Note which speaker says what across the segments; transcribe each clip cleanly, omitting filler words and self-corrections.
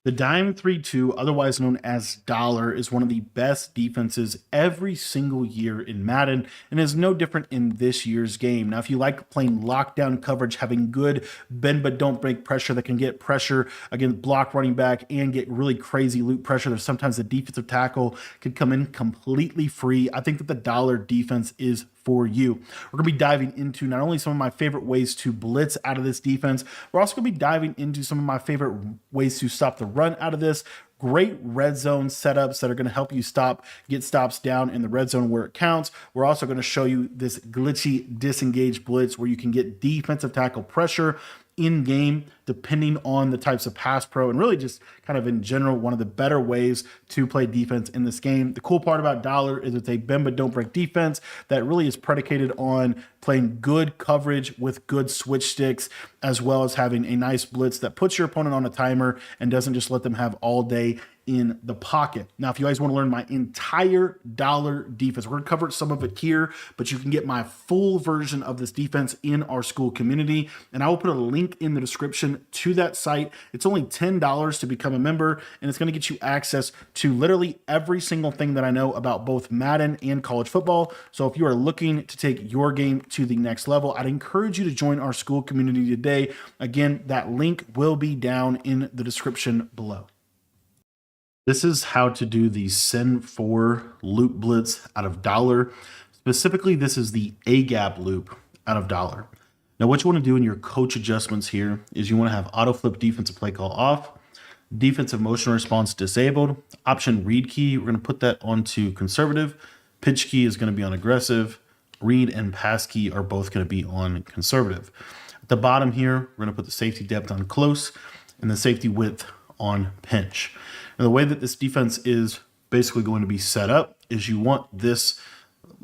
Speaker 1: The dime 3-2, otherwise known as dollar, is one of the best defenses every single year in Madden and is no different in this year's game. Now, if you like playing lockdown coverage, having good bend but don't break pressure that can get pressure against block running back and get really crazy loop pressure, there's sometimes the defensive tackle could come in completely free. I think that the dollar defense is for you. We're going to be diving into not only some of my favorite ways to blitz out of this defense, we're also going to be diving into some of my favorite ways to stop the run out of this. Great red zone setups that are going to help you get stops down in the red zone where it counts. We're also going to show you this glitchy disengage blitz where you can get defensive tackle pressure in game, depending on the types of pass pro, and really just kind of in general, one of the better ways to play defense in this game. The cool part about dollar is it's a bend but don't break defense that really is predicated on playing good coverage with good switch sticks, as well as having a nice blitz that puts your opponent on a timer and doesn't just let them have all day in the pocket. Now, if you guys want to learn my entire dollar defense, we're going to cover some of it here, but you can get my full version of this defense in our school community. And I will put a link in the description to that site. It's only $10 to become a member, and it's going to get you access to literally every single thing that I know about both Madden and college football. So if you are looking to take your game to the next level, I'd encourage you to join our school community today. Again, that link will be down in the description below. This is how to do the send for loop blitz out of dollar. Specifically, this is the A gap loop out of dollar. Now, what you want to do in your coach adjustments here is you want to have auto flip defensive play call off, defensive motion response disabled, option read key. We're going to put that onto conservative. Pitch key is going to be on aggressive. Read and pass key are both going to be on conservative. At the bottom here, we're going to put the safety depth on close and the safety width on pinch. And the way that this defense is basically going to be set up is you want this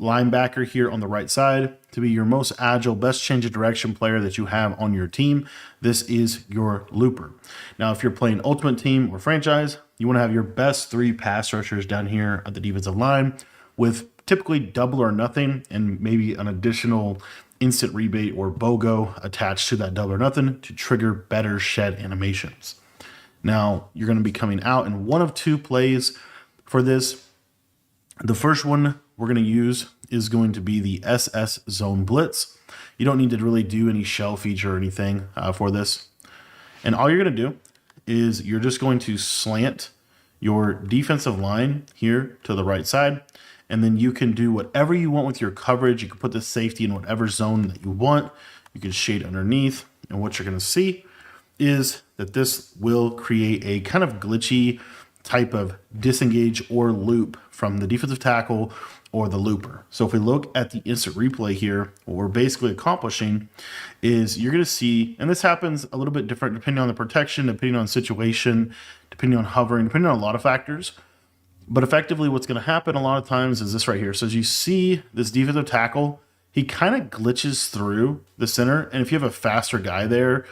Speaker 1: linebacker here on the right side to be your most agile, best change of direction player that you have on your team. This is your looper. Now, if you're playing ultimate team or franchise, you want to have your best 3 pass rushers down here at the defensive line with typically double or nothing and maybe an additional instant rebate or BOGO attached to that double or nothing to trigger better shed animations. Now, you're going to be coming out in one of 2 plays for this. The first one we're going to use is going to be the SS Zone Blitz. You don't need to really do any shell feature or anything for this. And all you're going to do is you're just going to slant your defensive line here to the right side. And then you can do whatever you want with your coverage. You can put the safety in whatever zone that you want. You can shade underneath. And what you're going to see is that this will create a kind of glitchy type of disengage or loop from the defensive tackle or the looper. So if we look at the instant replay here, what we're basically accomplishing is you're going to see, and this happens a little bit different depending on the protection, depending on situation, depending on hovering, depending on a lot of factors. But effectively what's going to happen a lot of times is this right here. So as you see this defensive tackle, he kind of glitches through the center. And if you have a faster guy there,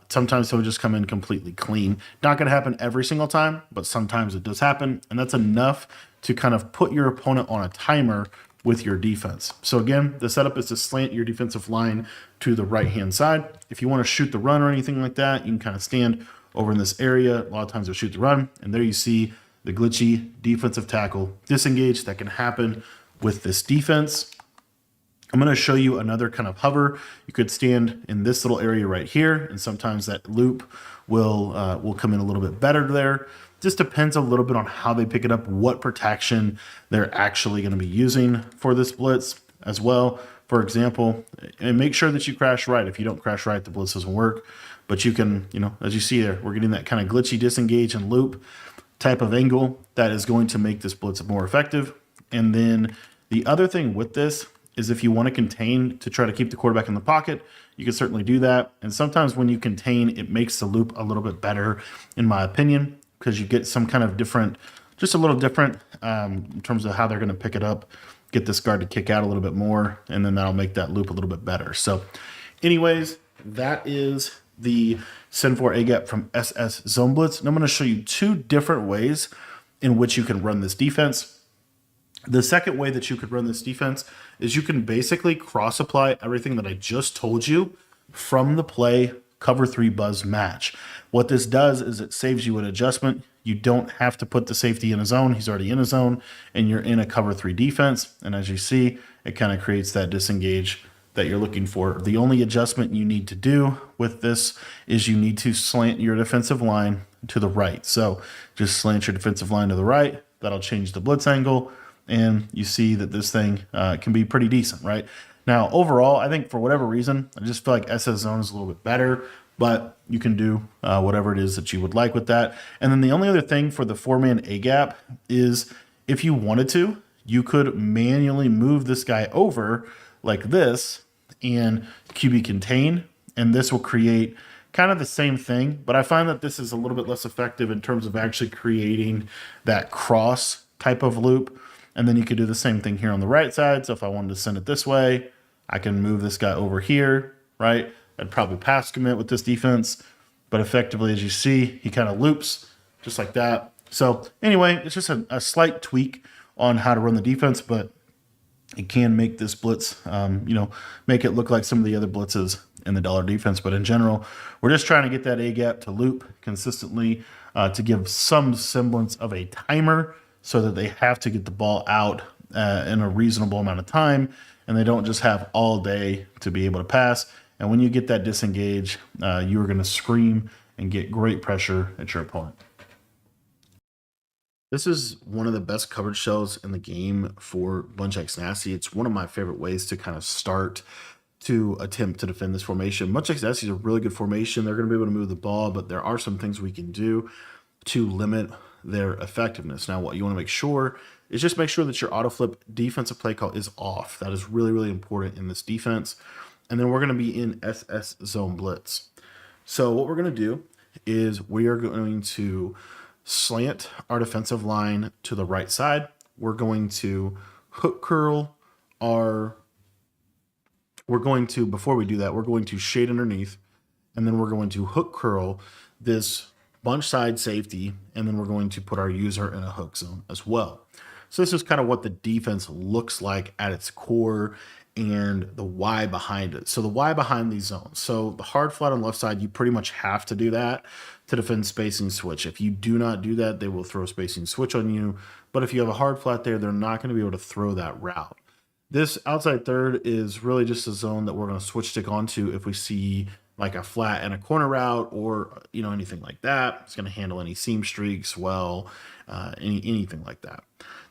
Speaker 1: sometimes he'll just come in completely clean. Not going to happen every single time, but sometimes it does happen. And that's enough to kind of put your opponent on a timer with your defense. So again, the setup is to slant your defensive line to the right-hand side. If you want to shoot the run or anything like that, you can kind of stand over in this area. A lot of times they'll shoot the run. And there you see the glitchy defensive tackle disengage that can happen with this defense. I'm going to show you another kind of hover. You could stand in this little area right here, and sometimes that loop will come in a little bit better there. Just depends a little bit on how they pick it up, what protection they're actually going to be using for this blitz as well. For example, and make sure that you crash right. If you don't crash right, the blitz doesn't work. But you can, as you see there, we're getting that kind of glitchy disengage and loop type of angle that is going to make this blitz more effective. And then the other thing with this is if you want to contain to try to keep the quarterback in the pocket, you can certainly do that. And sometimes when you contain, it makes the loop a little bit better, in my opinion, because you get some kind of different, just a little different in terms of how they're going to pick it up, get this guard to kick out a little bit more, and then that'll make that loop a little bit better. So anyways, that is the send for A-gap from SS Zone Blitz. And I'm going to show you 2 different ways in which you can run this defense. The second way that you could run this defense is you can basically cross apply everything that I just told you from the play cover 3 buzz match. What this does is it saves you an adjustment. You don't have to put the safety in a zone. He's already in a zone, and you're in a cover 3 defense. And as you see, it kind of creates that disengage that you're looking for. The only adjustment you need to do with this is you need to slant your defensive line to the right. So just slant your defensive line to the right. That'll change the blitz angle. And you see that this thing can be pretty decent, right? Now, overall, I think for whatever reason, I just feel like SS zone is a little bit better, but you can do whatever it is that you would like with that. And then the only other thing for the 4-man A gap is if you wanted to, you could manually move this guy over like this and QB contain, and this will create kind of the same thing, but I find that this is a little bit less effective in terms of actually creating that cross type of loop. And then you could do the same thing here on the right side. So if I wanted to send it this way, I can move this guy over here, right? I'd probably pass commit with this defense, but effectively, as you see, he kind of loops just like that. So anyway, it's just a slight tweak on how to run the defense, but it can make this blitz, make it look like some of the other blitzes in the dollar defense. But in general, we're just trying to get that A gap to loop consistently to give some semblance of a timer so that they have to get the ball out in a reasonable amount of time, and they don't just have all day to be able to pass. And when you get that disengage, you are going to scream and get great pressure at your opponent. This is one of the best coverage shells in the game for Bunch X Nasty. It's one of my favorite ways to kind of start to attempt to defend this formation. Bunch X Nasty is a really good formation. They're going to be able to move the ball, but there are some things we can do to limit their effectiveness. Now, what you want to make sure is just make sure that your auto flip defensive play call is off. That is really, really important in this defense. And then we're going to be in SS zone blitz. So what we're going to do is we are going to slant our defensive line to the right side. We're going to hook curl before we do that, we're going to shade underneath, and then we're going to hook curl this bunch side safety, and then we're going to put our user in a hook zone as well. So this is kind of what the defense looks like at its core and the why behind it. So the why behind these zones. So the hard flat on the left side, you pretty much have to do that to defend spacing switch. If you do not do that, they will throw spacing switch on you. But if you have a hard flat there, they're not going to be able to throw that route. This outside third is really just a zone that we're going to switch stick onto if we see like a flat and a corner route or anything like that. It's going to handle any seam streaks well, anything like that.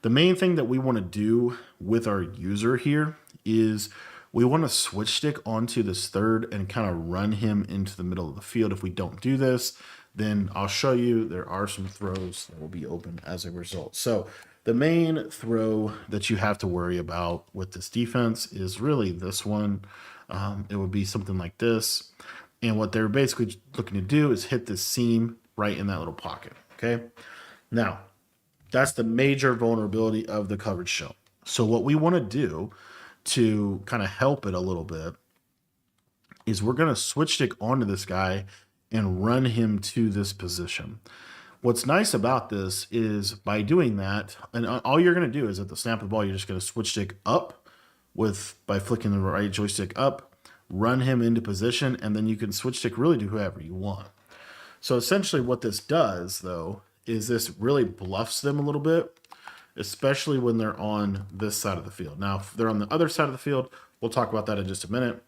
Speaker 1: The main thing that we want to do with our user here is we want to switch stick onto this third and kind of run him into the middle of the field. If we don't do this, then I'll show you there are some throws that will be open as a result. So the main throw that you have to worry about with this defense is really this one. It would be something like this. And what they're basically looking to do is hit this seam right in that little pocket. Okay. Now, that's the major vulnerability of the coverage shell. So what we want to do to kind of help it a little bit is we're going to switch stick onto this guy and run him to this position. What's nice about this is by doing that, and all you're going to do is at the snap of the ball, you're just going to switch stick up by flicking the right joystick up, run him into position, and then you can switch stick really to whoever you want. So essentially what this does, though, is this really bluffs them a little bit, especially when they're on this side of the field. Now, if they're on the other side of the field, we'll talk about that in just a minute.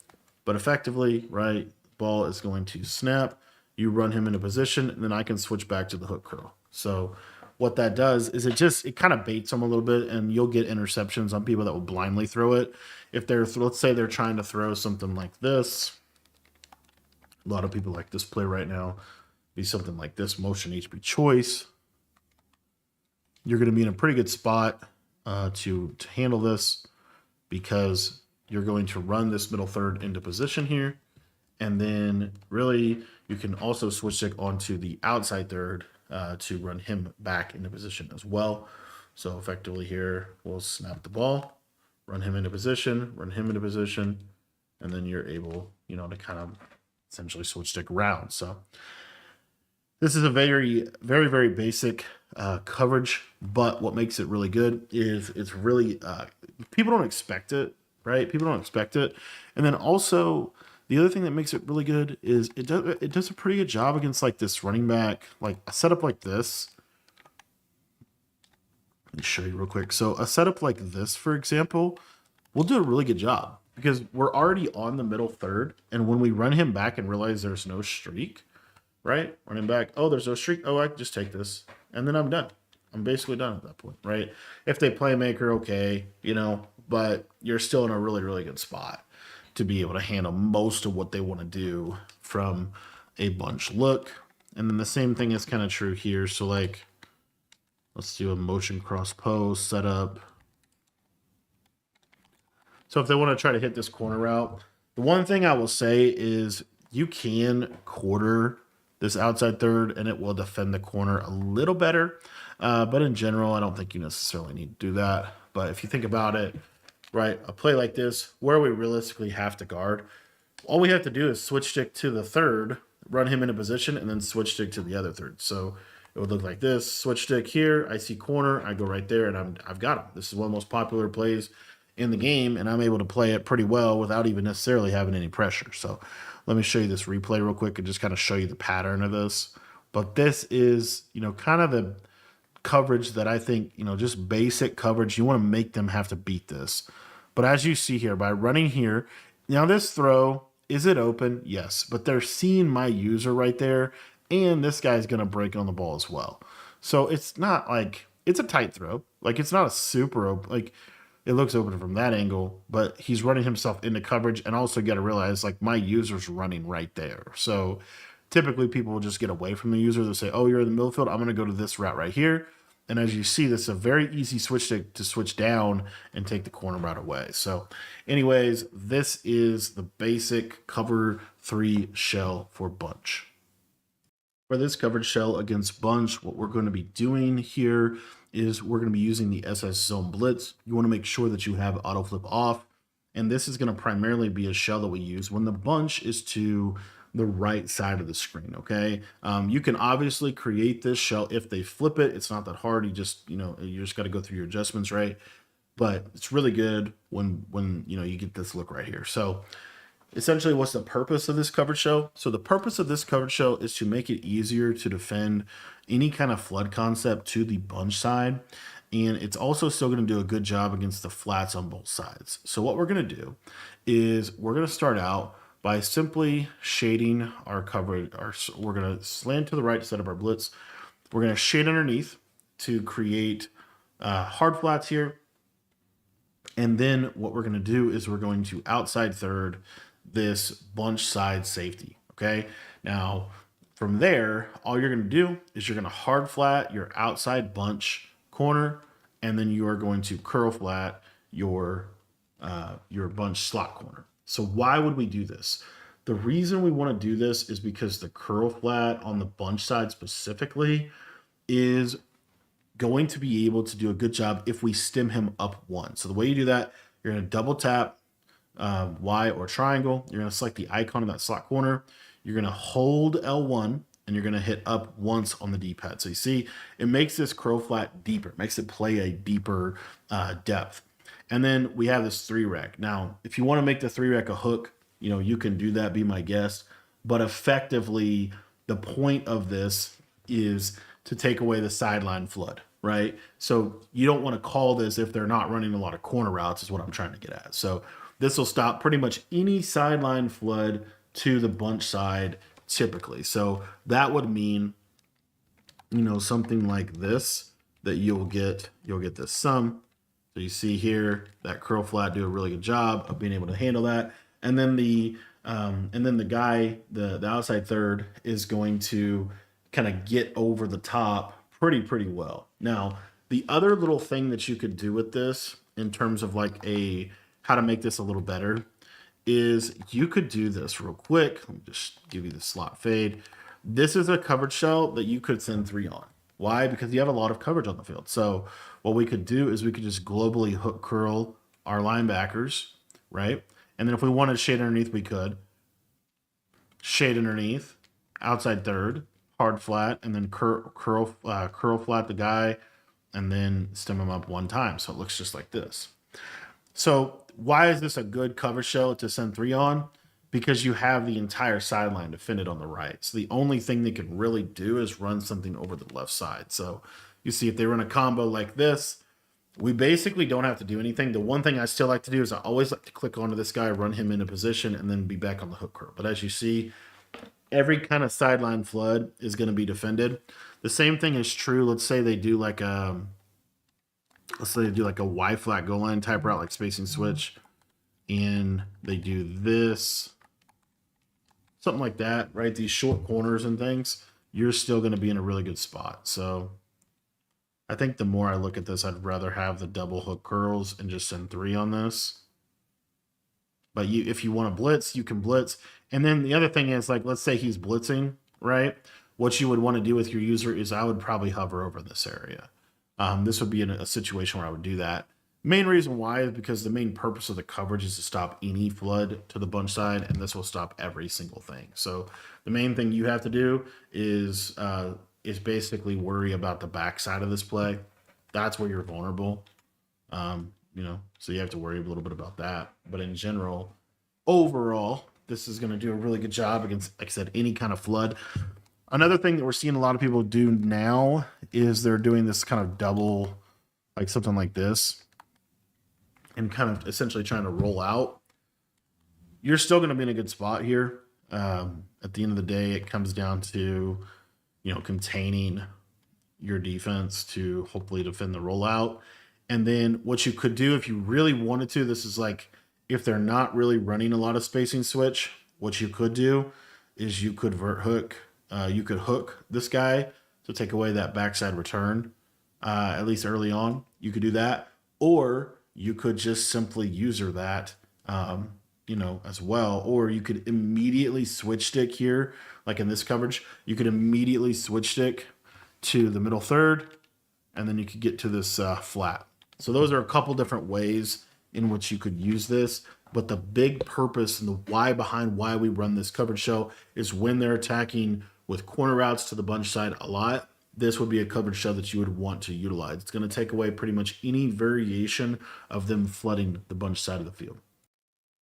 Speaker 1: But effectively, right, ball is going to snap. You run him into position, and then I can switch back to the hook curl. So what that does is it kind of baits them a little bit, and you'll get interceptions on people that will blindly throw it. If let's say they're trying to throw something like this. A lot of people like this play right now. Be something like this, motion HB choice. You're going to be in a pretty good spot to handle this because you're going to run this middle third into position here. And then really you can also switch stick onto the outside third to run him back into position as well. So effectively here, we'll snap the ball, run him into position, and then you're able, to kind of essentially switch stick around. So this is a very, very, very basic coverage, but what makes it really good is it's really, people don't expect it, right? People don't expect it. And then also The other thing that makes it really good is it does a pretty good job against like this running back, like a setup like this. Let me show you real quick. So a setup like this, for example, will do a really good job because we're already on the middle third. And when we run him back and realize there's no streak, right? Running back, oh, there's no streak. Oh, I can just take this. And then I'm done. I'm basically done at that point, right? If they playmaker, okay, but you're still in a really, really good spot to be able to handle most of what they want to do from a bunch look. And then the same thing is kind of true here. So like, let's do a motion cross post setup. So if they want to try to hit this corner route, the one thing I will say is you can quarter this outside third and it will defend the corner a little better. But in general, I don't think you necessarily need to do that. But if you think about it, right, a play like this, where we realistically have to guard, all we have to do is switch stick to the third, run him in a position, and then switch stick to the other third. So it would look like this. Switch stick here, I see corner, I go right there, and I've got him. This is one of the most popular plays in the game, and I'm able to play it pretty well without even necessarily having any pressure. So let me show you this replay real quick and just kind of show you the pattern of this. But this is, kind of the coverage that I think, just basic coverage. You want to make them have to beat this. But as you see here, by running here, now this throw, is it open? Yes, but they're seeing my user right there, and this guy's going to break on the ball as well. So it's not like, it's a tight throw. Like, it's not a super open, like, it looks open from that angle, but he's running himself into coverage, and also got to realize, like, my user's running right there. So typically people will just get away from the user. They'll say, oh, you're in the middle field, I'm going to go to this route right here. And as you see, this is a very easy switch to switch down and take the corner route away. So anyways, this is the basic cover 3 shell for bunch. For this coverage shell against bunch, what we're going to be doing here is we're going to be using the SS zone blitz. You want to make sure that you have auto flip off. And this is going to primarily be a shell that we use when the bunch is to the right side of the screen. Okay. You can obviously create this shell if they flip it. It's not that hard. You just got to go through your adjustments, right? But it's really good when you get this look right here. So essentially, what's the purpose of this coverage shell? So the purpose of this coverage shell is to make it easier to defend any kind of flood concept to the bunch side. And it's also still going to do a good job against the flats on both sides. So what we're going to do is we're going to start out by simply shading our coverage. We're going to slant to the right to set up our blitz. We're going to shade underneath to create hard flats here. And then what we're going to do is we're going to outside third this bunch side safety. Okay. Now from there, all you're going to do is you're going to hard flat your outside bunch corner, and then you are going to curl flat your bunch slot corner. So why would we do this? The reason we want to do this is because the curl flat on the bunch side specifically is going to be able to do a good job if we stem him up one. So the way you do that, you're going to double tap Y or triangle. You're going to select the icon in that slot corner. You're going to hold L1 and you're going to hit up once on the D-pad. So you see, it makes this curl flat deeper, makes it play a deeper depth. And then we have this 3-rec. Now, if you want to make the 3-rec a hook, you can do that, be my guest. But effectively, the point of this is to take away the sideline flood, right? So you don't want to call this if they're not running a lot of corner routes is what I'm trying to get at. So this will stop pretty much any sideline flood to the bunch side typically. So that would mean, something like this, that you'll get this sum. So you see here that curl flat do a really good job of being able to handle that. And then the guy, the outside third is going to kind of get over the top pretty well. Now, the other little thing that you could do with this in terms of like how to make this a little better is you could do this real quick. Let me just give you the slot fade. This is a coverage shell that you could send 3 on. Why? Because you have a lot of coverage on the field. So what we could do is we could just globally hook curl our linebackers, right? And then if we wanted to shade underneath, we could shade underneath, outside third, hard flat, and then curl flat the guy, and then stem him up one time. So it looks just like this. So why is this a good cover shell to send 3 on? because you have the entire sideline defended on the right. So the only thing they can really do is run something over the left side. So you see, if they run a combo like this, we basically don't have to do anything. The one thing I still like to do is I always like to click onto this guy, run him into position, and then be back on the hook curl. But as you see, every kind of sideline flood is going to be defended. The same thing is true. Let's say they do like a Y flat goal line type route, like spacing switch, and they do this, something like that, right? These short corners and things, you're still going to be in a really good spot. So I think the more I look at this, I'd rather have the double hook curls and just send 3 on this. But if you want to blitz, you can blitz. And then the other thing is, like, let's say he's blitzing, right? What you would want to do with your user is I would probably hover over this area. This would be in a situation where I would do that. Main reason why is because the main purpose of the coverage is to stop any flood to the bunch side, and this will stop every single thing. So the main thing you have to do is basically worry about the backside of this play. That's where you're vulnerable. So you have to worry a little bit about that. But in general, overall, this is going to do a really good job against, like I said, any kind of flood. Another thing that we're seeing a lot of people do now is they're doing this kind of double, like something like this, and kind of essentially trying to roll out. You're still going to be in a good spot here. At the end of the day, it comes down to, containing your defense to hopefully defend the rollout. And then what you could do if you really wanted to, this is like if they're not really running a lot of spacing switch, what you could do is you could vert hook. You could hook this guy to take away that backside return, at least early on. You could do that. Or you could just simply user that, as well. Or you could immediately switch stick here, like in this coverage. You could immediately switch stick to the middle third, and then you could get to this flat. So those are a couple different ways in which you could use this. But the big purpose and the why behind why we run this coverage show is when they're attacking with corner routes to the bunch side a lot, this would be a coverage show that you would want to utilize. It's going to take away pretty much any variation of them flooding the bunch side of the field.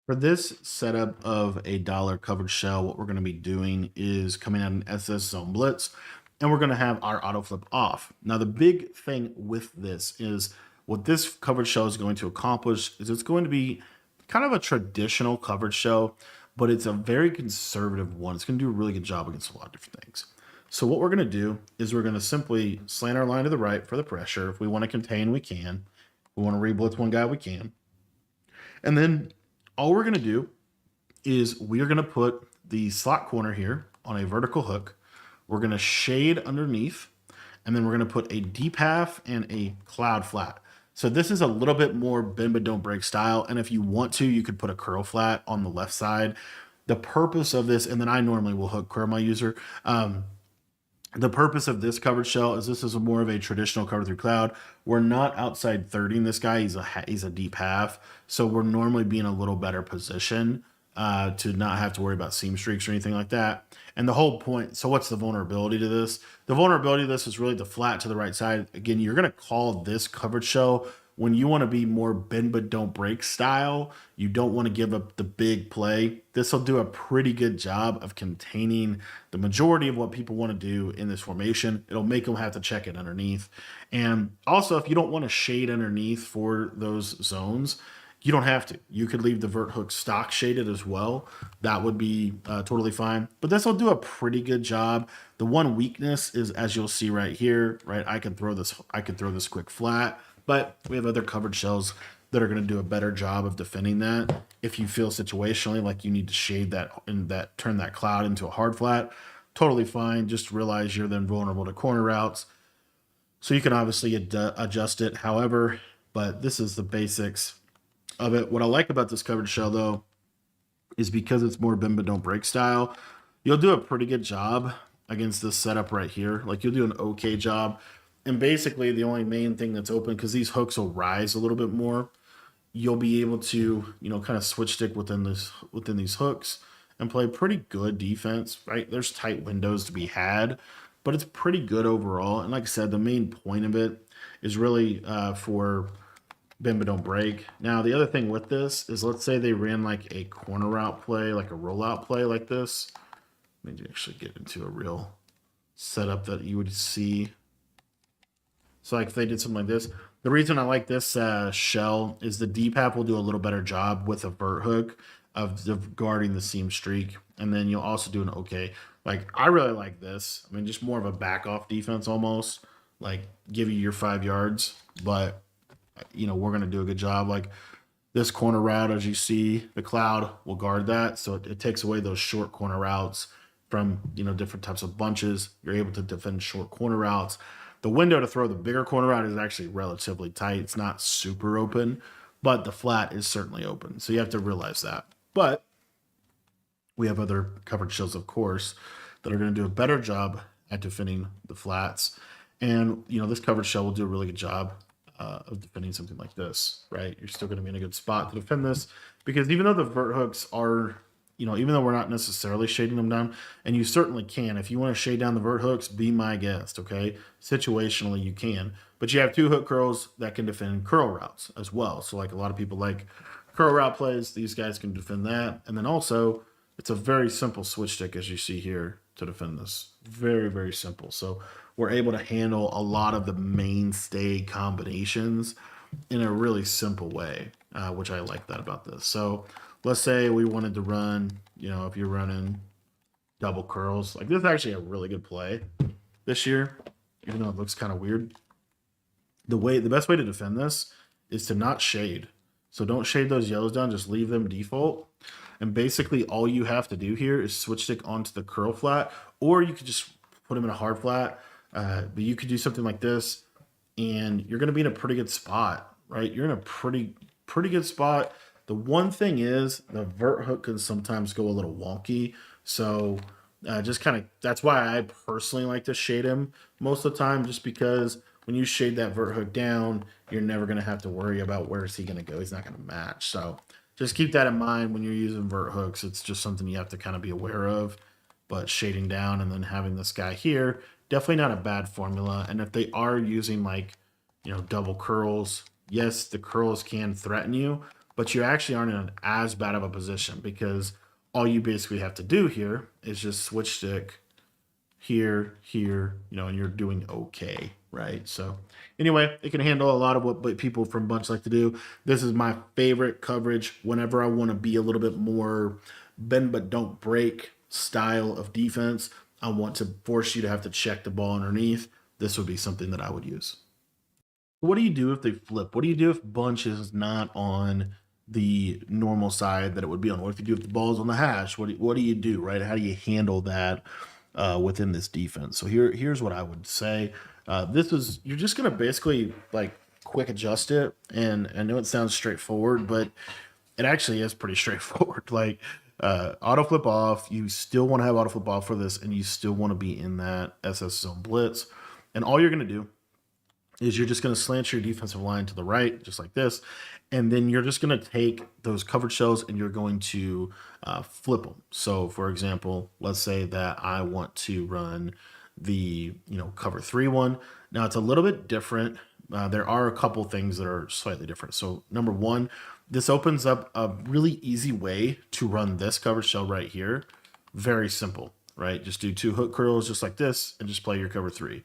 Speaker 1: For this setup of a dollar coverage shell, what we're going to be doing is coming out an SS zone blitz, and we're going to have our auto flip off. Now, the big thing with this is what this coverage shell is going to accomplish is it's going to be kind of a traditional coverage shell, but it's a very conservative one. It's going to do a really good job against a lot of different things. So what we're going to do is we're going to simply slant our line to the right for the pressure. If we want to contain, we can. If we want to re-blitz one guy, we can. And then all we're going to do is we're going to put the slot corner here on a vertical hook. We're going to shade underneath, and then we're going to put a deep half and a cloud flat. So this is a little bit more bend but don't break style. And if you want to, you could put a curl flat on the left side. The purpose of this, and then I normally will hook curl my user. The purpose of this coverage shell is this is more of a traditional cover through cloud. We're not outside 30ing this guy. He's a deep half. So we're normally being a little better position to not have to worry about seam streaks or anything like that. And the whole point, so what's the vulnerability to this? The vulnerability to this is really the flat to the right side. Again, you're going to call this coverage shell when you want to be more bend but don't break style. You don't want to give up the big play. This will do a pretty good job of containing the majority of what people want to do in this formation. It'll make them have to check it underneath. And also, if you don't want to shade underneath for those zones, you don't have to. You could leave the vert hook stock shaded as well. That would be totally fine. But this will do a pretty good job. The one weakness is, as you'll see right here, right? I could throw this quick flat, but we have other coverage shells that are going to do a better job of defending that. If you feel situationally like you need to shade that and turn that cloud into a hard flat, totally fine. Just realize you're then vulnerable to corner routes. So you can obviously adjust it however, but this is the basics of it. What I like about this coverage shell though is because it's more bend but don't break style, you'll do a pretty good job against this setup right here. Like you'll do an okay job. And basically the only main thing that's open, because these hooks will rise a little bit more, you'll be able to, kind of switch stick within these hooks and play pretty good defense, right? There's tight windows to be had, but it's pretty good overall. And like I said, the main point of it is really for bend but don't break. Now, the other thing with this is, let's say they ran like a corner route play, like a rollout play like this. Let me actually get into a real setup that you would see. So like if they did something like this, the reason I like this shell is the DPAP will do a little better job with a vert hook of guarding the seam streak. And then you'll also do an okay. Like I really like this. I mean, just more of a back off defense almost, like give you your 5 yards, but you know, we're going to do a good job. Like this corner route, as you see, the cloud will guard that. So it takes away those short corner routes from, you know, different types of bunches. You're able to defend short corner routes. The window to throw the bigger corner route is actually relatively tight. It's not super open, but the flat is certainly open. So you have to realize that. But we have other coverage shells, of course, that are going to do a better job at defending the flats. And, you know, this coverage shell will do a really good job of defending something like this, right? You're still going to be in a good spot to defend this, because even though the vert hooks are, you know, even though we're not necessarily shading them down, and you certainly can, if you want to shade down the vert hooks, be my guest, okay? Situationally, you can, but you have 2 hook curls that can defend curl routes as well. So like a lot of people like curl route plays, these guys can defend that. And then also it's a very simple switch stick, as you see here, to defend this. Very, very simple. So we're able to handle a lot of the mainstay combinations in a really simple way, which I like that about this. So let's say we wanted to run, you know, if you're running double curls, like this is actually a really good play this year, even though it looks kind of weird. The best way to defend this is to not shade. So don't shade those yellows down, just leave them default. And basically all you have to do here is switch stick onto the curl flat, or you could just put them in a hard flat. But you could do something like this, and you're going to be in a pretty good spot, right? You're in a pretty good spot. The one thing is the vert hook can sometimes go a little wonky. So just kind of, that's why I personally like to shade him most of the time, just because when you shade that vert hook down, you're never going to have to worry about where is he going to go. He's not going to match. So just keep that in mind when you're using vert hooks. It's just something you have to kind of be aware of. But shading down and then having this guy here, definitely not a bad formula. And if they are using like, you know, double curls, yes, the curls can threaten you, but you actually aren't in as bad of a position, because all you basically have to do here is just switch stick here, you know, and you're doing okay, right? So anyway, it can handle a lot of what people from Bunch like to do. This is my favorite coverage whenever I want to be a little bit more bend but don't break style of defense. I want to force you to have to check the ball underneath. This would be something that I would use. What do you do if they flip? What do you do if Bunch is not on the normal side that it would be on? What if you do if the ball is on the hash? What do you do, right? How do you handle that within this defense? So here's what I would say. You're just going to basically like quick adjust it. And I know it sounds straightforward, but it actually is pretty straightforward. Like auto flip off, you still want to have auto flip off for this, and you still want to be in that SS zone blitz. And all you're going to do is you're just going to slant your defensive line to the right, just like this. And then you're just going to take those coverage shells and you're going to flip them. So for example, let's say that I want to run the, you know, cover 3 one. Now it's a little bit different. There are a couple things that are slightly different. So number one, this opens up a really easy way to run this coverage shell right here. Very simple, right? Just do 2 hook curls just like this and just play your cover 3.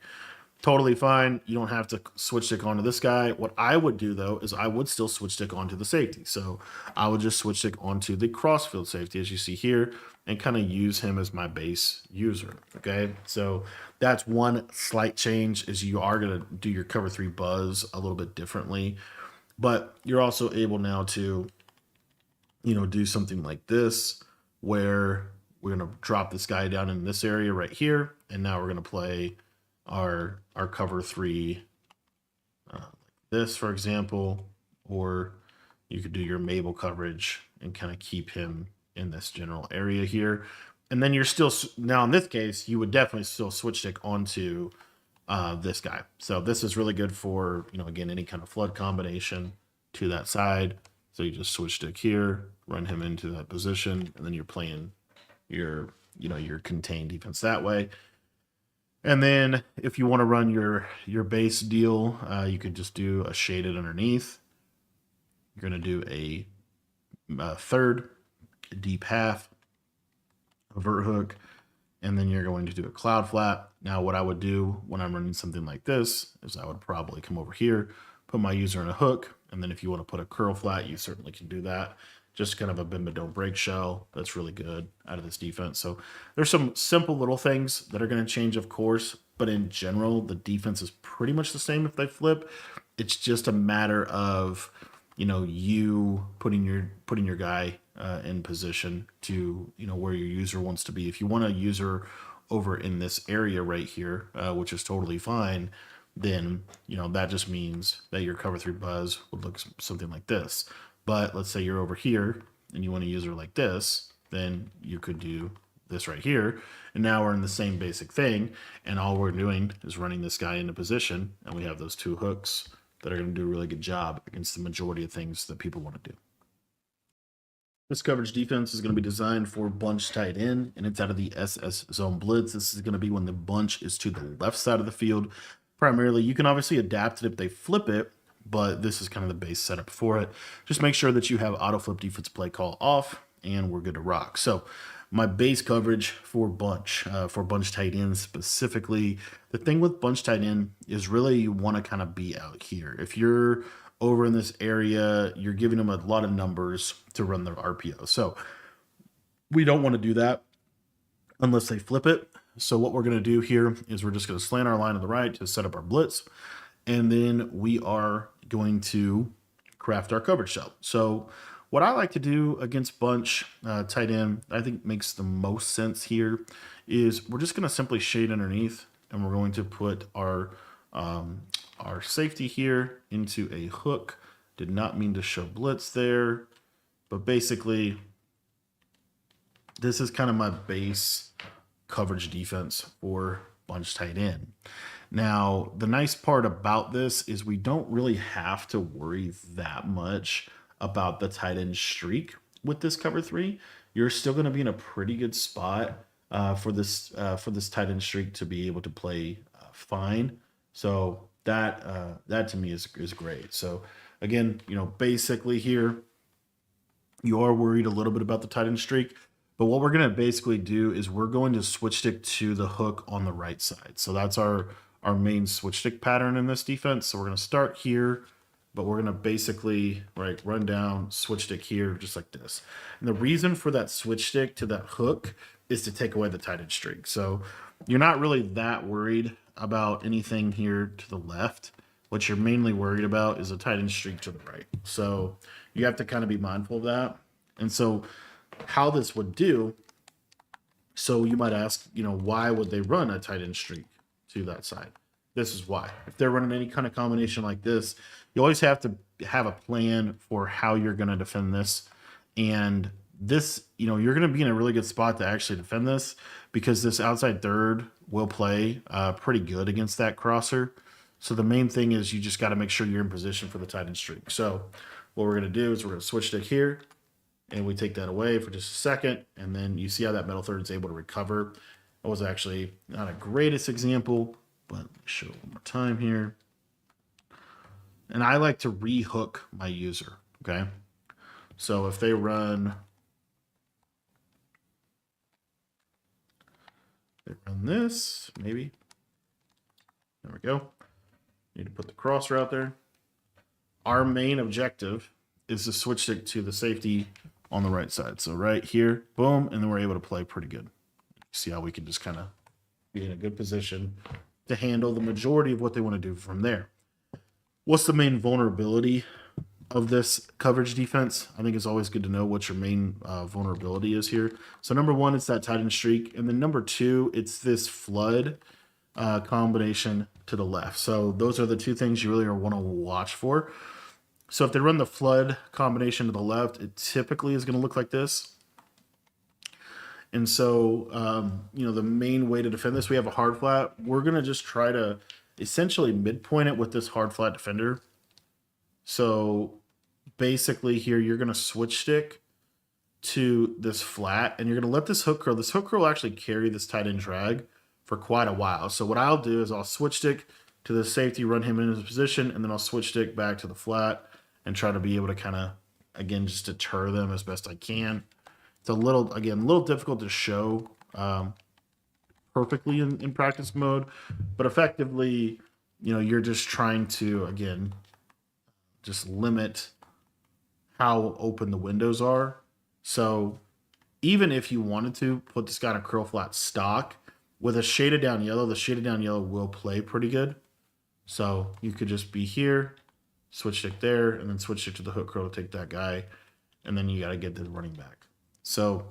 Speaker 1: Totally fine. You don't have to switch stick onto this guy. What I would do though is I would still switch stick onto the safety. So I would just switch stick onto the crossfield safety, as you see here, and kind of use him as my base user. Okay, so that's one slight change, is you are going to do your cover 3 buzz a little bit differently, but you're also able now to, you know, do something like this, where we're going to drop this guy down in this area right here, and now we're going to play our cover 3 like this, for example, or you could do your Mabel coverage and kind of keep him in this general area here. And then you're still, now in this case, you would definitely still switch stick onto this guy. So this is really good for, you know, again, any kind of flood combination to that side. So you just switch stick here, run him into that position, and then you're playing your, you know, your contained defense that way. And then if you want to run your base deal, you could just do a shaded underneath. You're going to do a third, a deep half, a vert hook, and then you're going to do a cloud flat. Now, what I would do when I'm running something like this is I would probably come over here, put my user in a hook, and then if you want to put a curl flat, you certainly can do that. Just kind of a bend but don't break shell. That's really good out of this defense. So there's some simple little things that are going to change, of course, but in general, the defense is pretty much the same if they flip. It's just a matter of, you know, you putting your guy in position to, you know, where your user wants to be. If you want a user over in this area right here, which is totally fine, then, you know, that just means that your cover 3 buzz would look something like this. But let's say you're over here and you want a user like this, then you could do this right here. And now we're in the same basic thing. And all we're doing is running this guy into position. And we have those 2 hooks that are going to do a really good job against the majority of things that people want to do. This coverage defense is going to be designed for bunch tight end, and it's out of the SS zone blitz. This is going to be when the bunch is to the left side of the field. Primarily, you can obviously adapt it if they flip it, but this is kind of the base setup for it. Just make sure that you have auto flip defense play call off, and we're good to rock. So my base coverage for bunch tight end specifically, the thing with bunch tight end is really you want to kind of be out here. If you're over in this area, you're giving them a lot of numbers to run their RPO. So we don't want to do that unless they flip it. So what we're going to do here is we're just going to slant our line to the right to set up our blitz. And then we are going to craft our coverage shell. So what I like to do against bunch tight end, I think makes the most sense here, is we're just going to simply shade underneath, and we're going to put our safety here into a hook. Did not mean to show blitz there, but basically this is kind of my base coverage defense for bunch tight end. Now, the nice part about this is we don't really have to worry that much about the tight end streak with this cover 3. You're still going to be in a pretty good spot for this tight end streak to be able to play fine. So that to me is great. So again, you know, basically here you are worried a little bit about the tight end streak, but what we're going to basically do is we're going to switch stick to the hook on the right side. So that's our main switch stick pattern in this defense. So we're going to start here, but we're going to basically run down, switch stick here, just like this. And the reason for that switch stick to that hook is to take away the tight end streak. So you're not really that worried about anything here to the left. What you're mainly worried about is a tight end streak to the right. So you have to kind of be mindful of that. And so how this would do, so you might ask, you know, why would they run a tight end streak to that side? This is why. If they're running any kind of combination like this, you always have to have a plan for how you're going to defend this. And this, you know, you're going to be in a really good spot to actually defend this because this outside third will play pretty good against that crosser. So the main thing is you just got to make sure you're in position for the tight end streak. So what we're going to do is we're going to switch stick here, and we take that away for just a second. And then you see how that middle third is able to recover. That was actually not a greatest example, but let me show it one more time here. And I like to rehook my user, okay? So if they run this, maybe. There we go. Need to put the crosser out there. Our main objective is to switch stick to the safety on the right side. So right here, boom, and then we're able to play pretty good. See how we can just kind of be in a good position to handle the majority of what they want to do from there. What's the main vulnerability of this coverage defense? I think it's always good to know what your main vulnerability is here. So number one, it's that tight end streak. And then number two, it's this flood combination to the left. So those are the two things you really want to watch for. So if they run the flood combination to the left, it typically is going to look like this. And so, you know, the main way to defend this, we have a hard flat. We're going to just try to essentially midpoint it with this hard flat defender. So basically here, you're going to switch stick to this flat, and you're going to let this hook curl. This hook curl will actually carry this tight end drag for quite a while. So what I'll do is I'll switch stick to the safety, run him in his position, and then I'll switch stick back to the flat, and try to be able to kind of, again, just deter them as best I can. It's a little, again, a little difficult to show perfectly in practice mode, but effectively, you're just trying to, again, just limit how open the windows are. So even if you wanted to put this guy in a curl flat stock with a shaded down yellow, the shaded down yellow will play pretty good. So you could just be here, switch stick there, and then switch stick to the hook curl to take that guy, and then you got to get to the running back. So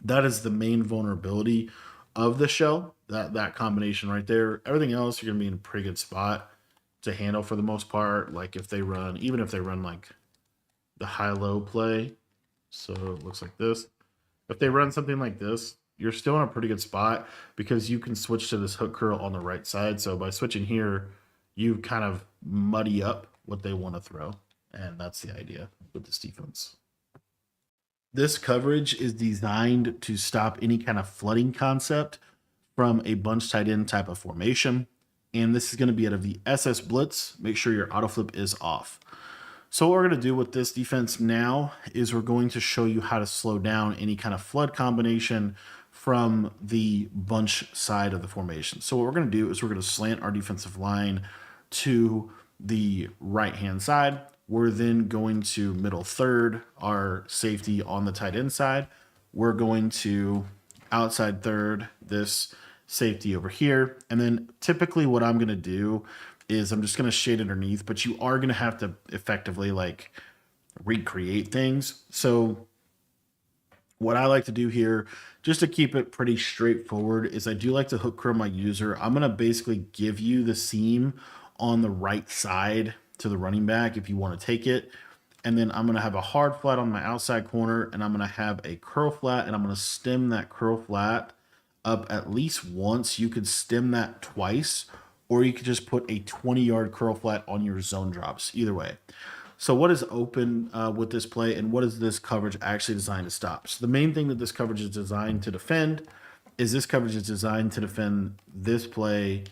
Speaker 1: that is the main vulnerability of the shell, that combination right there. Everything else, you're going to be in a pretty good spot to handle for the most part. Like if they run, even if they run like the high-low play, so it looks like this. If they run something like this, you're still in a pretty good spot because you can switch to this hook curl on the right side. So by switching here, you kind of muddy up what they want to throw. And that's the idea with this defense. This coverage is designed to stop any kind of flooding concept from a bunch tight end type of formation. And this is going to be out of the SS blitz. Make sure your auto flip is off. So what we're going to do with this defense now is we're going to show you how to slow down any kind of flood combination from the bunch side of the formation. So what we're going to do is we're going to slant our defensive line to the right-hand side. We're then going to middle third our safety on the tight end side. We're going to outside third this safety over here. And then typically what I'm going to do is I'm just going to shade underneath, but you are going to have to effectively like recreate things. So what I like to do here, just to keep it pretty straightforward, is I do like to hook curl my user. I'm going to basically give you the seam on the right side to the running back if you want to take it. And then I'm going to have a hard flat on my outside corner, and I'm going to have a curl flat, and I'm going to stem that curl flat up at least once. You could stem that twice, or you could just put a 20-yard curl flat on your zone drops. Either way. So what is open with this play, and what is this coverage actually designed to stop? So the main thing that this coverage is designed to defend is this coverage is designed to defend this play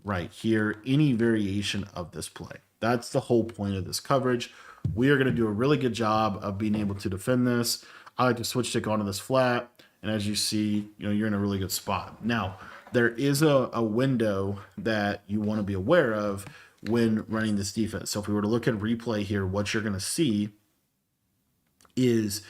Speaker 1: right here, any variation of this play. That's the whole point of this coverage. We are going to do a really good job of being able to defend this. I like to switch stick onto this flat, and as you see, you're in a really good spot. Now, there is a window that you want to be aware of when running this defense. So if we were to look at replay here, what you're going to see is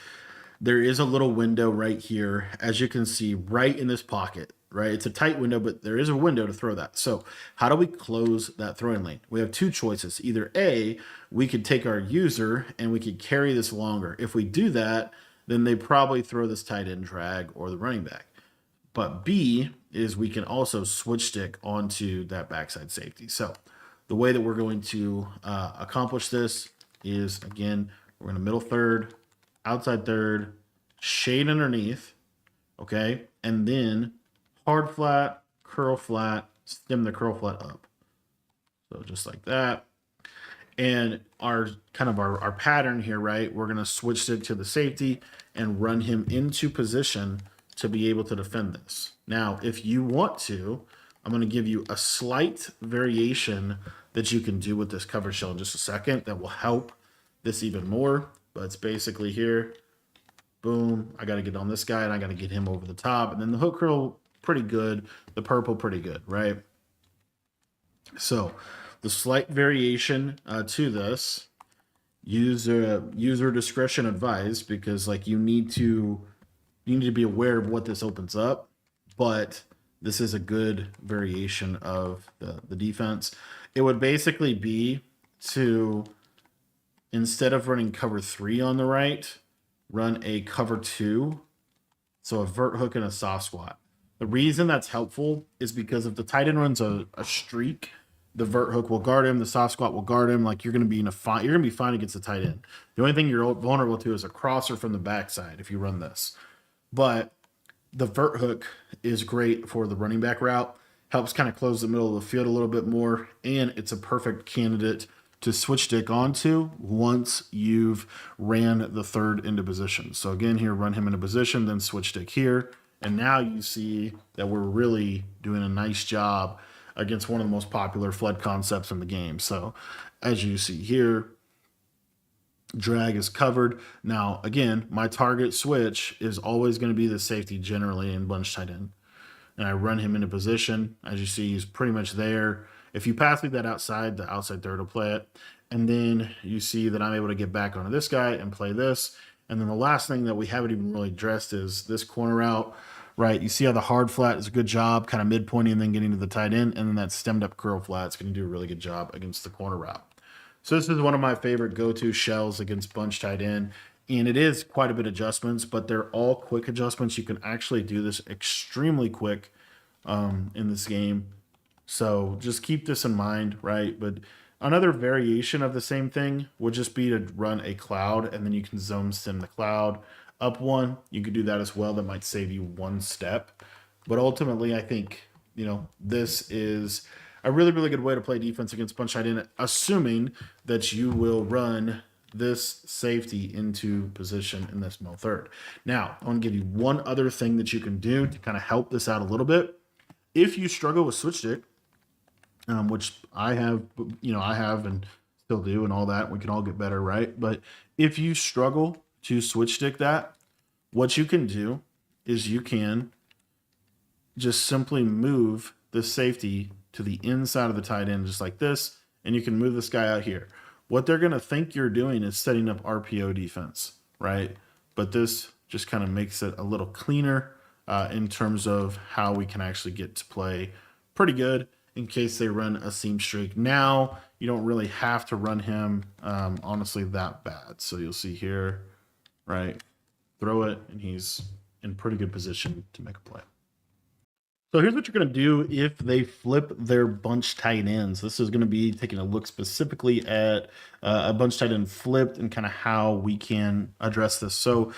Speaker 1: there is a little window right here, as you can see, right in this pocket, right? It's a tight window, but there is a window to throw that. So how do we close that throwing lane? We have two choices. Either A, we could take our user and we could carry this longer. If we do that, then they probably throw this tight end drag or the running back. But B is we can also switch stick onto that backside safety. So the way that we're going to accomplish this is, again, we're going to middle third, outside third, shade underneath, okay? And then hard flat, curl flat, stem the curl flat up. So just like that. And our pattern here, right? We're going to switch stick to the safety and run him into position to be able to defend this. Now, if you want to, I'm going to give you a slight variation that you can do with this cover shell in just a second that will help this even more. But it's basically here, boom, I got to get on this guy and I got to get him over the top. And then the hook curl, pretty good. The purple, pretty good, right? So the slight variation to this, user discretion advised, because like you need to be aware of what this opens up, but this is a good variation of the defense. It would basically be to, instead of running cover 3 on the right, run a cover 2, so a vert hook and a soft squat. The reason that's helpful is because if the tight end runs a streak, the vert hook will guard him, the soft squat will guard him. Like you're going to be fine against the tight end. The only thing you're vulnerable to is a crosser from the backside if you run this. But the vert hook is great for the running back route, helps kind of close the middle of the field a little bit more, and it's a perfect candidate to switch stick onto once you've ran the third into position. So again, here, run him into position, then switch stick here, and now you see that we're really doing a nice job against one of the most popular flood concepts in the game. So as you see here, drag is covered. Now, again, my target switch is always going to be the safety generally in bunch tight end. And I run him into position. As you see, he's pretty much there. If you pass me that outside, the outside third will play it. And then you see that I'm able to get back onto this guy and play this. And then the last thing that we haven't even really addressed is this corner out, right? You see how the hard flat is a good job, kind of mid-pointing and then getting to the tight end. And then that stemmed up curl flat is going to do a really good job against the corner route. So this is one of my favorite go-to shells against bunch tight end. And it is quite a bit of adjustments, but they're all quick adjustments. You can actually do this extremely quick in this game. So just keep this in mind, right? But another variation of the same thing would just be to run a cloud, and then you can zone stem the cloud up one. You could do that as well. That might save you one step. But ultimately, I think, this is a really, really good way to play defense against bunch tight end, assuming that you will run this safety into position in this middle third. Now, I want to give you one other thing that you can do to kind of help this out a little bit. If you struggle with switch stick, which I have, I have and still do and all that, we can all get better, right? But if you struggle to switch stick that, what you can do is you can just simply move the safety to the inside of the tight end just like this, and you can move this guy out here. What they're going to think you're doing is setting up RPO defense, right? But this just kind of makes it a little cleaner in terms of how we can actually get to play pretty good in case they run a seam streak. Now, you don't really have to run him, honestly, that bad. So you'll see here, right? Throw it, and he's in pretty good position to make a play. So here's what you're going to do if they flip their bunch tight ends. This is going to be taking a look specifically at a bunch tight end flipped and kind of how we can address this. So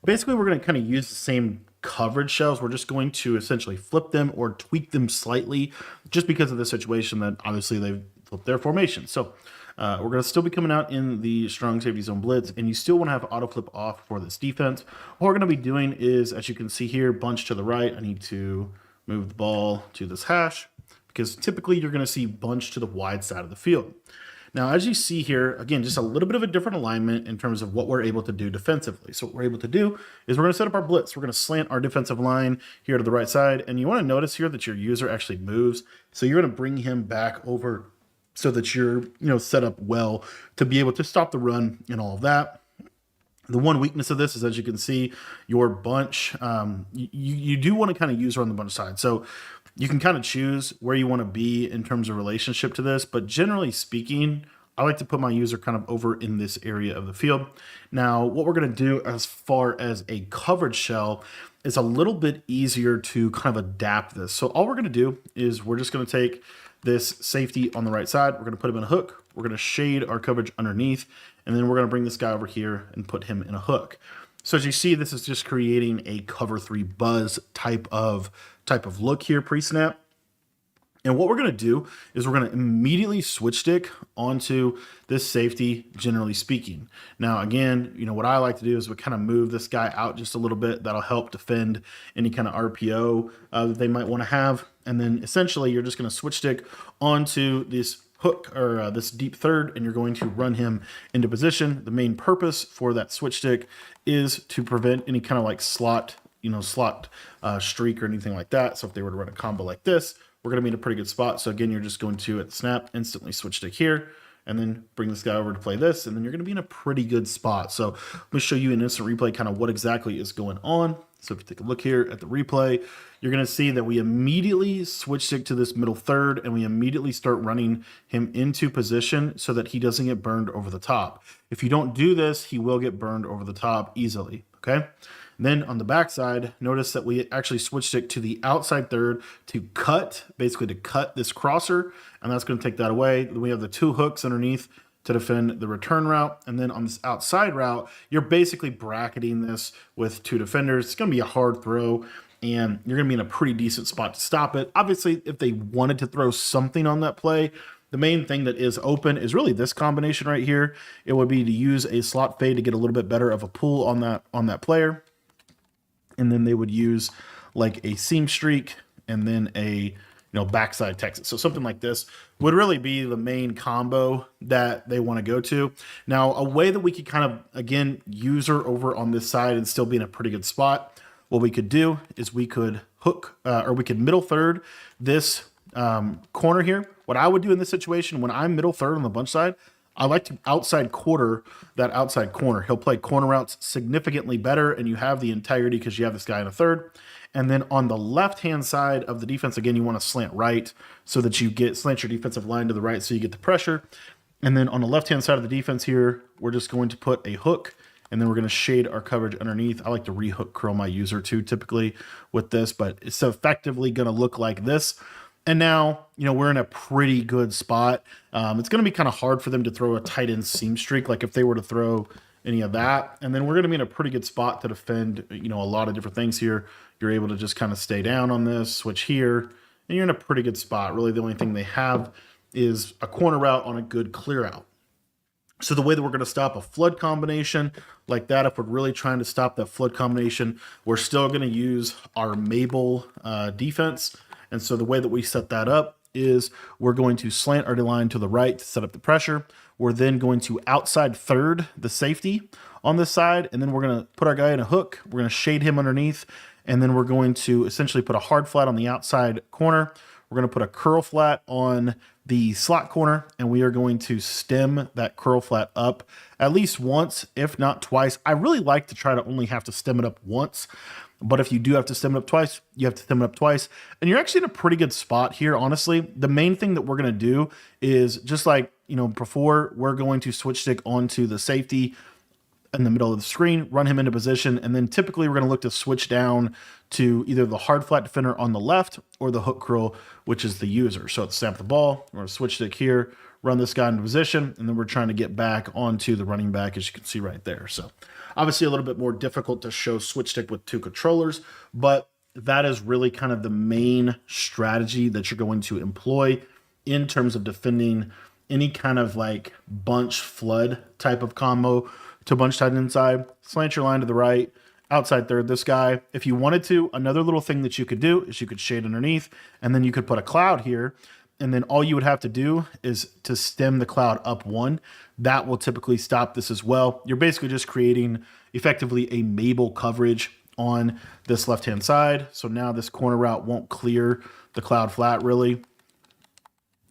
Speaker 1: basically, we're going to kind of use the same coverage shells. We're just going to essentially flip them or tweak them slightly just because of the situation that obviously they've flipped their formation. So we're going to still be coming out in the strong safety zone blitz, and you still want to have auto flip off for this defense. What we're going to be doing is, as you can see here, bunch to the right. I need to move the ball to this hash because typically you're going to see bunch to the wide side of the field. Now, as you see here, again, just a little bit of a different alignment in terms of what we're able to do defensively. So what we're able to do is we're going to set up our blitz. We're going to slant our defensive line here to the right side. And you want to notice here that your user actually moves. So you're going to bring him back over so that you're, set up well to be able to stop the run and all of that. The one weakness of this is, as you can see, your bunch, you do want to kind of use her on the bunch side. So you can kind of choose where you want to be in terms of relationship to this. But generally speaking, I like to put my user kind of over in this area of the field. Now, what we're going to do as far as a coverage shell is a little bit easier to kind of adapt this. So all we're going to do is we're just going to take this safety on the right side. We're going to put him in a hook. We're going to shade our coverage underneath. And then we're going to bring this guy over here and put him in a hook. So as you see, this is just creating a cover 3 buzz type of look here pre-snap. And what we're going to do is we're going to immediately switch stick onto this safety, generally speaking. Now, again, what I like to do is we kind of move this guy out just a little bit. That'll help defend any kind of RPO that they might want to have. And then essentially you're just going to switch stick onto this hook or this deep third, and you're going to run him into position. The main purpose for that switch stick is to prevent any kind of like slot streak or anything like that. So if they were to run a combo like this, we're going to be in a pretty good spot. So again, you're just going to, at the snap, instantly switch stick here, and then bring this guy over to play this, and then you're going to be in a pretty good spot. So let me show you an instant replay kind of what exactly is going on. So if you take a look here at the replay, you're going to see that we immediately switch stick to this middle third, and we immediately start running him into position so that he doesn't get burned over the top. If you don't do this, he will get burned over the top easily, okay? Then on the backside, notice that we actually switch stick to the outside third to cut this crosser, and that's going to take that away. We have the 2 hooks underneath to defend the return route. And then on this outside route, you're basically bracketing this with 2 defenders. It's going to be a hard throw, and you're going to be in a pretty decent spot to stop it. Obviously, if they wanted to throw something on that play, the main thing that is open is really this combination right here. It would be to use a slot fade to get a little bit better of a pull on that player. And then they would use like a seam streak and then a backside Texas. So something like this would really be the main combo that they want to go to. Now, a way that we could kind of, again, use her over on this side and still be in a pretty good spot, what we could do is we could hook, or we could middle third this corner here. What I would do in this situation, when I'm middle third on the bunch side, I like to outside quarter that outside corner. He'll play corner routes significantly better, and you have the integrity because you have this guy in a third. And then on the left-hand side of the defense, again, you want to slant right so that you slant your defensive line to the right so you get the pressure. And then on the left-hand side of the defense here, we're just going to put a hook, and then we're going to shade our coverage underneath. I like to re-hook curl my user too, typically with this, but it's effectively going to look like this. And now, we're in a pretty good spot. It's going to be kind of hard for them to throw a tight end seam streak, like if they were to throw any of that. And then we're going to be in a pretty good spot to defend, a lot of different things here. You're able to just kind of stay down on this, switch here, and you're in a pretty good spot. Really, the only thing they have is a corner route on a good clear out. So the way that we're going to stop a flood combination like that, if we're really trying to stop that flood combination, we're still going to use our Mabel defense. And so the way that we set that up is we're going to slant our line to the right to set up the pressure. We're then going to outside third the safety on this side, and then we're going to put our guy in a hook. We're going to shade him underneath, and then we're going to essentially put a hard flat on the outside corner. We're going to put a curl flat on the slot corner, and we are going to stem that curl flat up at least once, if not twice. I really like to try to only have to stem it up once, but if you do have to stem it up twice, you have to stem it up twice. And you're actually in a pretty good spot here, honestly. The main thing that we're going to do is just like, before, we're going to switch stick onto the safety in the middle of the screen, run him into position, and then typically we're going to look to switch down to either the hard flat defender on the left or the hook curl, which is the user. So let's snap the ball. We're going to switch stick here, run this guy into position, and then we're trying to get back onto the running back, as you can see right there. So obviously a little bit more difficult to show switch stick with two controllers, but that is really kind of the main strategy that you're going to employ in terms of defending any kind of like bunch flood type of combo to bunch tight inside, slant your line to the right, outside third this guy. If you wanted to, another little thing that you could do is you could shade underneath, and then you could put a cloud here, and then all you would have to do is to stem the cloud up one. That will typically stop this as well. You're basically just creating effectively a Mabel coverage on this left-hand side. So now this corner route won't clear the cloud flat really.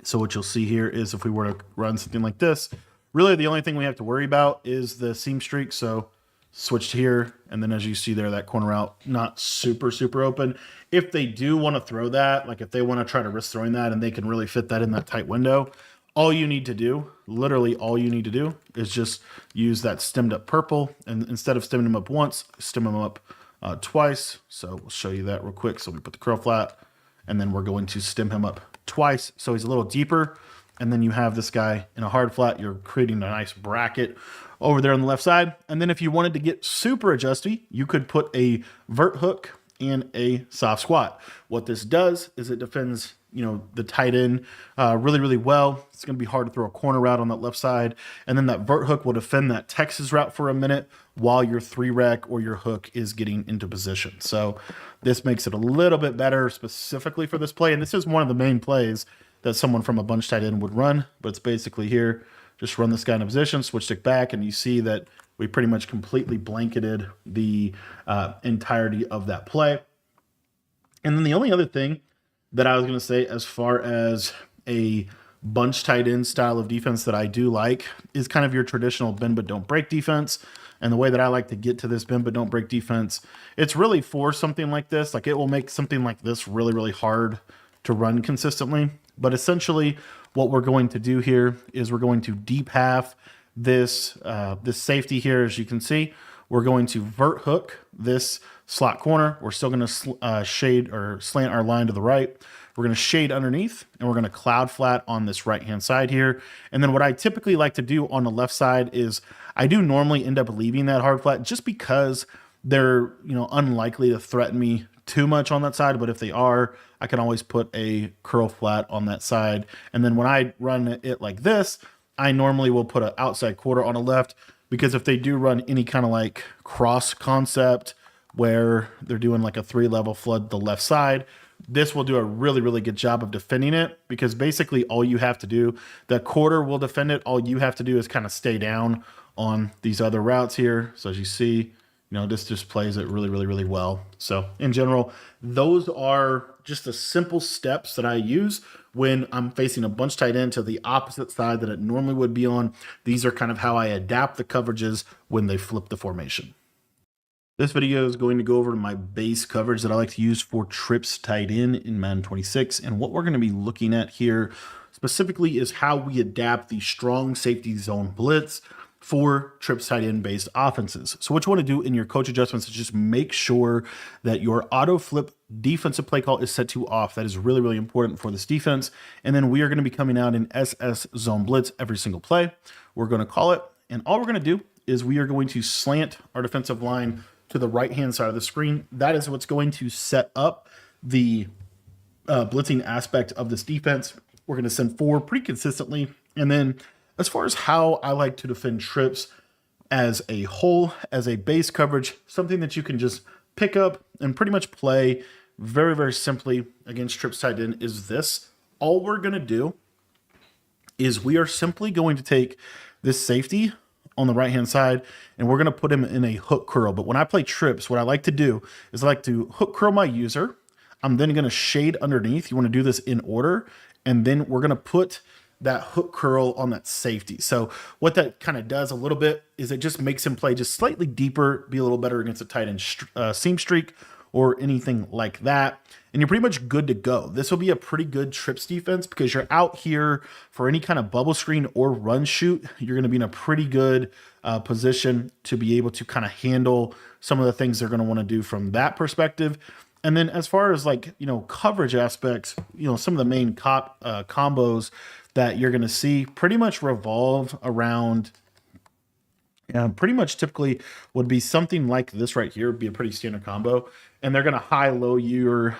Speaker 1: So what you'll see here is if we were to run something like this, really the only thing we have to worry about is the seam streak. So switched here, and then as you see there, that corner out not super open. If they do want to throw that, like if they want to try to risk throwing that and they can really fit that in that tight window, all you need to do, literally all you need to do, is just use that stemmed up purple, and instead of stemming them up once, stem them up twice. So we'll show you that real quick. So we put the curl flat, and then we're going to stem him up twice so he's a little deeper. And then you have this guy in a hard flat. You're creating a nice bracket over there on the left side. And then if you wanted to get super adjusty, you could put a vert hook and a soft squat. What this does is it defends, the tight end really well. It's going to be hard to throw a corner route on that left side. And then that vert hook will defend that Texas route for a minute while your 3-rec or your hook is getting into position. So this makes it a little bit better specifically for this play. And this is one of the main plays that someone from a bunch tight end would run, but it's basically here, just run this guy into position, switch stick back, and you see that we pretty much completely blanketed the entirety of that play. And then the only other thing that I was going to say as far as a bunch tight end style of defense that I do like is kind of your traditional bend but don't break defense. And the way that I like to get to this bend but don't break defense, it's really for something like this. Like it will make something like this really hard to run consistently. But essentially what we're going to do here is we're going to deep half this this safety here. As you can see, we're going to vert hook this slot corner. We're still going to shade or slant our line to the right. We're going to shade underneath, and we're going to cloud flat on this right-hand side here. And then what I typically like to do on the left side is I do normally end up leaving that hard flat just because they're unlikely to threaten me too much on that side. But if they are, I can always put a curl flat on that side. And then when I run it like this, I normally will put an outside quarter on the left, because if they do run any kind of like cross concept where they're doing like a 3-level flood the left side, this will do a really, really good job of defending it, because basically all you have to do, the quarter will defend it. All you have to do is kind of stay down on these other routes here. So as you see, this just plays it really, really, really well. So in general, those are just the simple steps that I use when I'm facing a bunch tight end to the opposite side that it normally would be on. These are kind of how I adapt the coverages when they flip the formation. This video is going to go over my base coverage that I like to use for trips tight in Madden 26. And what we're going to be looking at here specifically is how we adapt the strong safety zone blitz for trips tight end based offenses. So what you want to do in your coach adjustments is just make sure that your auto flip defensive play call is set to off. That is really, really important for this defense. And then we are going to be coming out in SS zone blitz every single play. We're going to call it. And all we're going to do is we are going to slant our defensive line to the right-hand side of the screen. That is what's going to set up the blitzing aspect of this defense. We're going to send 4 pretty consistently. And then as far as how I like to defend trips as a whole, as a base coverage, something that you can just pick up and pretty much play very, very simply against trips tight end is this. All we're going to do is we are simply going to take this safety on the right-hand side, and we're going to put him in a hook curl. But when I play trips, what I like to do is I like to hook curl my user. I'm then going to shade underneath. You want to do this in order, and then we're going to put that hook curl on that safety. So what that kind of does a little bit is it just makes him play just slightly deeper, be a little better against a tight end seam streak or anything like that. And you're pretty much good to go. This will be a pretty good trips defense because you're out here for any kind of bubble screen or run shoot. You're going to be in a pretty good position to be able to kind of handle some of the things they're going to want to do from that perspective. And then as far as coverage aspects, some of the main combos that you're going to see pretty much revolve around pretty much typically would be something like this right here, would be a pretty standard combo. And they're going to high-low your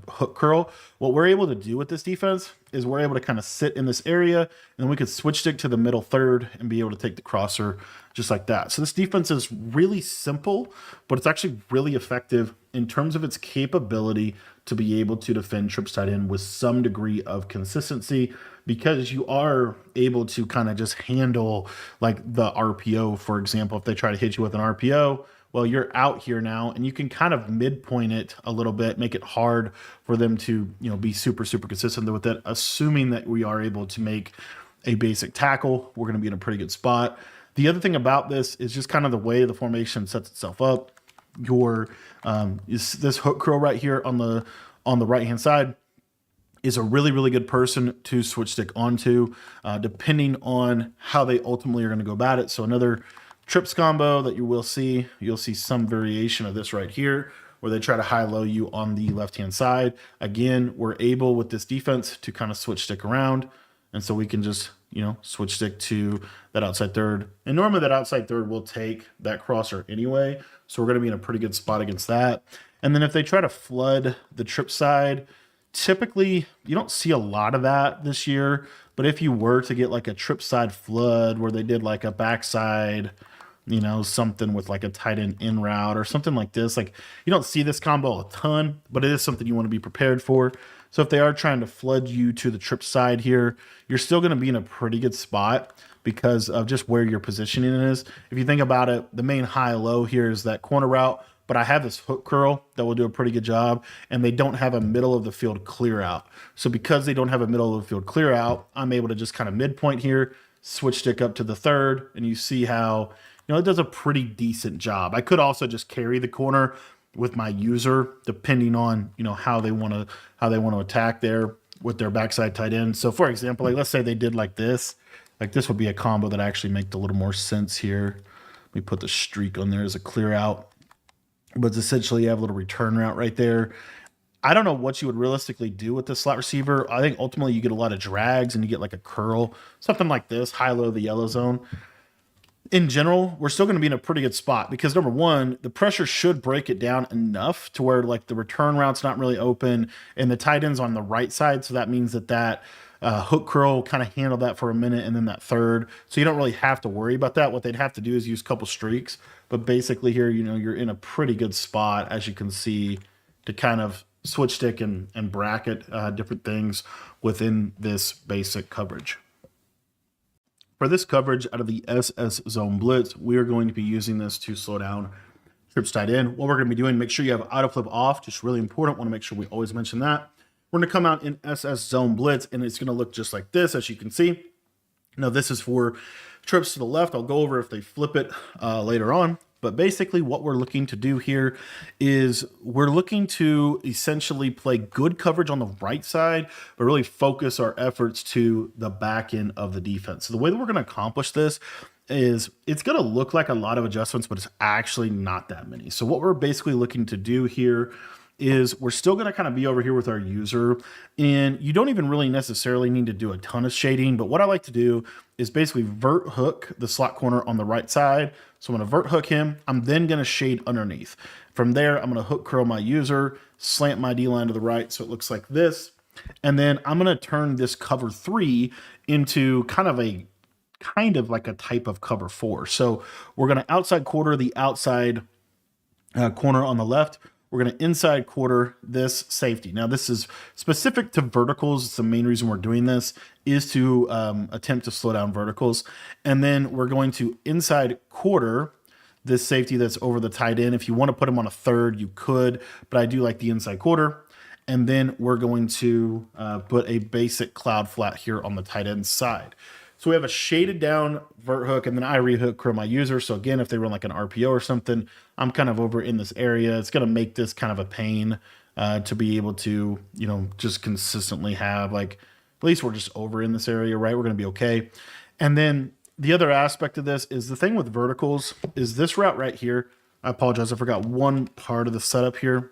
Speaker 1: hook curl. What we're able to do with this defense is we're able to kind of sit in this area, and then we could switch stick to the middle third and be able to take the crosser just like that. So this defense is really simple, but it's actually really effective in terms of its capability to be able to defend trips tight end with some degree of consistency, because you are able to kind of just handle like the RPO, for example. If they try to hit you with an RPO, well, you're out here now, and you can kind of midpoint it a little bit, make it hard for them to, be super, super consistent with it. Assuming that we are able to make a basic tackle, we're going to be in a pretty good spot. The other thing about this is just kind of the way the formation sets itself up. This hook curl right here on the right-hand side is a really, really good person to switch stick onto, depending on how they ultimately are going to go about it. So another trips combo that you'll see some variation of this right here, where they try to high-low you on the left-hand side. Again, we're able with this defense to kind of switch stick around, and so we can just switch stick to that outside third. And normally that outside third will take that crosser anyway, so we're going to be in a pretty good spot against that. And then if they try to flood the trip side, typically you don't see a lot of that this year, but if you were to get like a trip side flood where they did like a backside, something with like a tight end in route or something like this, like you don't see this combo a ton, but it is something you want to be prepared for. So if they are trying to flood you to the trip side here, you're still going to be in a pretty good spot because of just where your positioning is. If you think about it, the main high-low here is that corner route, but I have this hook curl that will do a pretty good job, and they don't have a middle of the field clear out. So because they don't have a middle of the field clear out, I'm able to just kind of midpoint here, switch stick up to the third, and you see how it does a pretty decent job. I could also just carry the corner with my user, depending on how they want to attack there with their backside tight end. So for example, like let's say they did like this would be a combo that actually makes a little more sense here. Let me put the streak on there as a clear out, but it's essentially you have a little return route right there. I don't know what you would realistically do with this slot receiver. I think ultimately you get a lot of drags and you get like a curl, something like this, high-low the yellow zone. In general, we're still going to be in a pretty good spot because number one, the pressure should break it down enough to where like the return route's not really open and the tight end's on the right side. So that means that hook curl will kind of handle that for a minute and then that third. So you don't really have to worry about that. What they'd have to do is use a couple streaks. But basically here, you're in a pretty good spot, as you can see, to kind of switch stick and bracket different things within this basic coverage. For this coverage out of the SS zone blitz, we are going to be using this to slow down trips tight end. What we're going to be doing, make sure you have auto flip off, just really important. Want to make sure we always mention that. We're going to come out in SS zone blitz, and it's going to look just like this, as you can see. Now, this is for trips to the left. I'll go over if they flip it later on. But basically what we're looking to do here is we're looking to essentially play good coverage on the right side, but really focus our efforts to the back end of the defense. So the way that we're going to accomplish this is it's going to look like a lot of adjustments, but it's actually not that many. So what we're basically looking to do here is we're still going to kind of be over here with our user, and you don't even really necessarily need to do a ton of shading. But what I like to do is basically vert hook the slot corner on the right side. So I'm going to vert hook him. I'm then going to shade underneath. From there, I'm going to hook curl my user, slant my D line to the right. So it looks like this. And then I'm going to turn this cover 3 into kind of like a type of cover 4. So we're going to outside quarter the outside corner on the left. We're going to inside quarter this safety. Now, this is specific to verticals. It's the main reason we're doing this is to attempt to slow down verticals. And then we're going to inside quarter this safety that's over the tight end. If you want to put him on a third, you could, but I do like the inside quarter. And then we're going to put a basic cloud flat here on the tight end side. So we have a shaded down vert hook, and then I rehook curl my user. So again, if they run like an RPO or something, I'm kind of over in this area. It's going to make this kind of a pain to be able to, just consistently have at least we're just over in this area, right? We're going to be okay. And then the other aspect of this is the thing with verticals is this route right here. I apologize. I forgot one part of the setup here.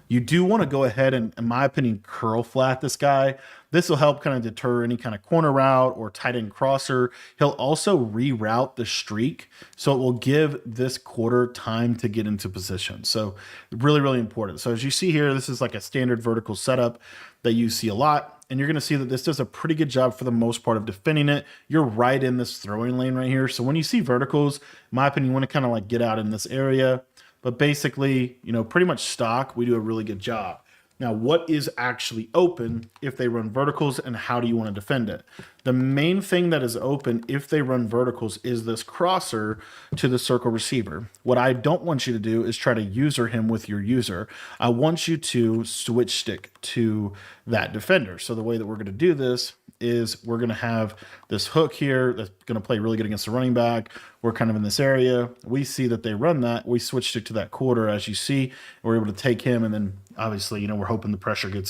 Speaker 1: You do want to go ahead and, in my opinion, curl flat this guy. This will help kind of deter any kind of corner route or tight end crosser. He'll also reroute the streak, so it will give this quarter time to get into position. So really, really important. So as you see here, this is like a standard vertical setup that you see a lot. And you're going to see that this does a pretty good job for the most part of defending it. You're right in this throwing lane right here. So when you see verticals, in my opinion, you want to kind of get out in this area. But basically, pretty much stock, we do a really good job. Now, what is actually open if they run verticals, and how do you want to defend it? The main thing that is open if they run verticals is this crosser to the circle receiver. What I don't want you to do is try to user him with your user. I want you to switch stick to that defender. So the way that we're going to do this is we're going to have this hook here that's going to play really good against the running back. We're kind of in this area. We see that they run that. We switched it to that quarter, as you see. We're able to take him, and then obviously, we're hoping the pressure gets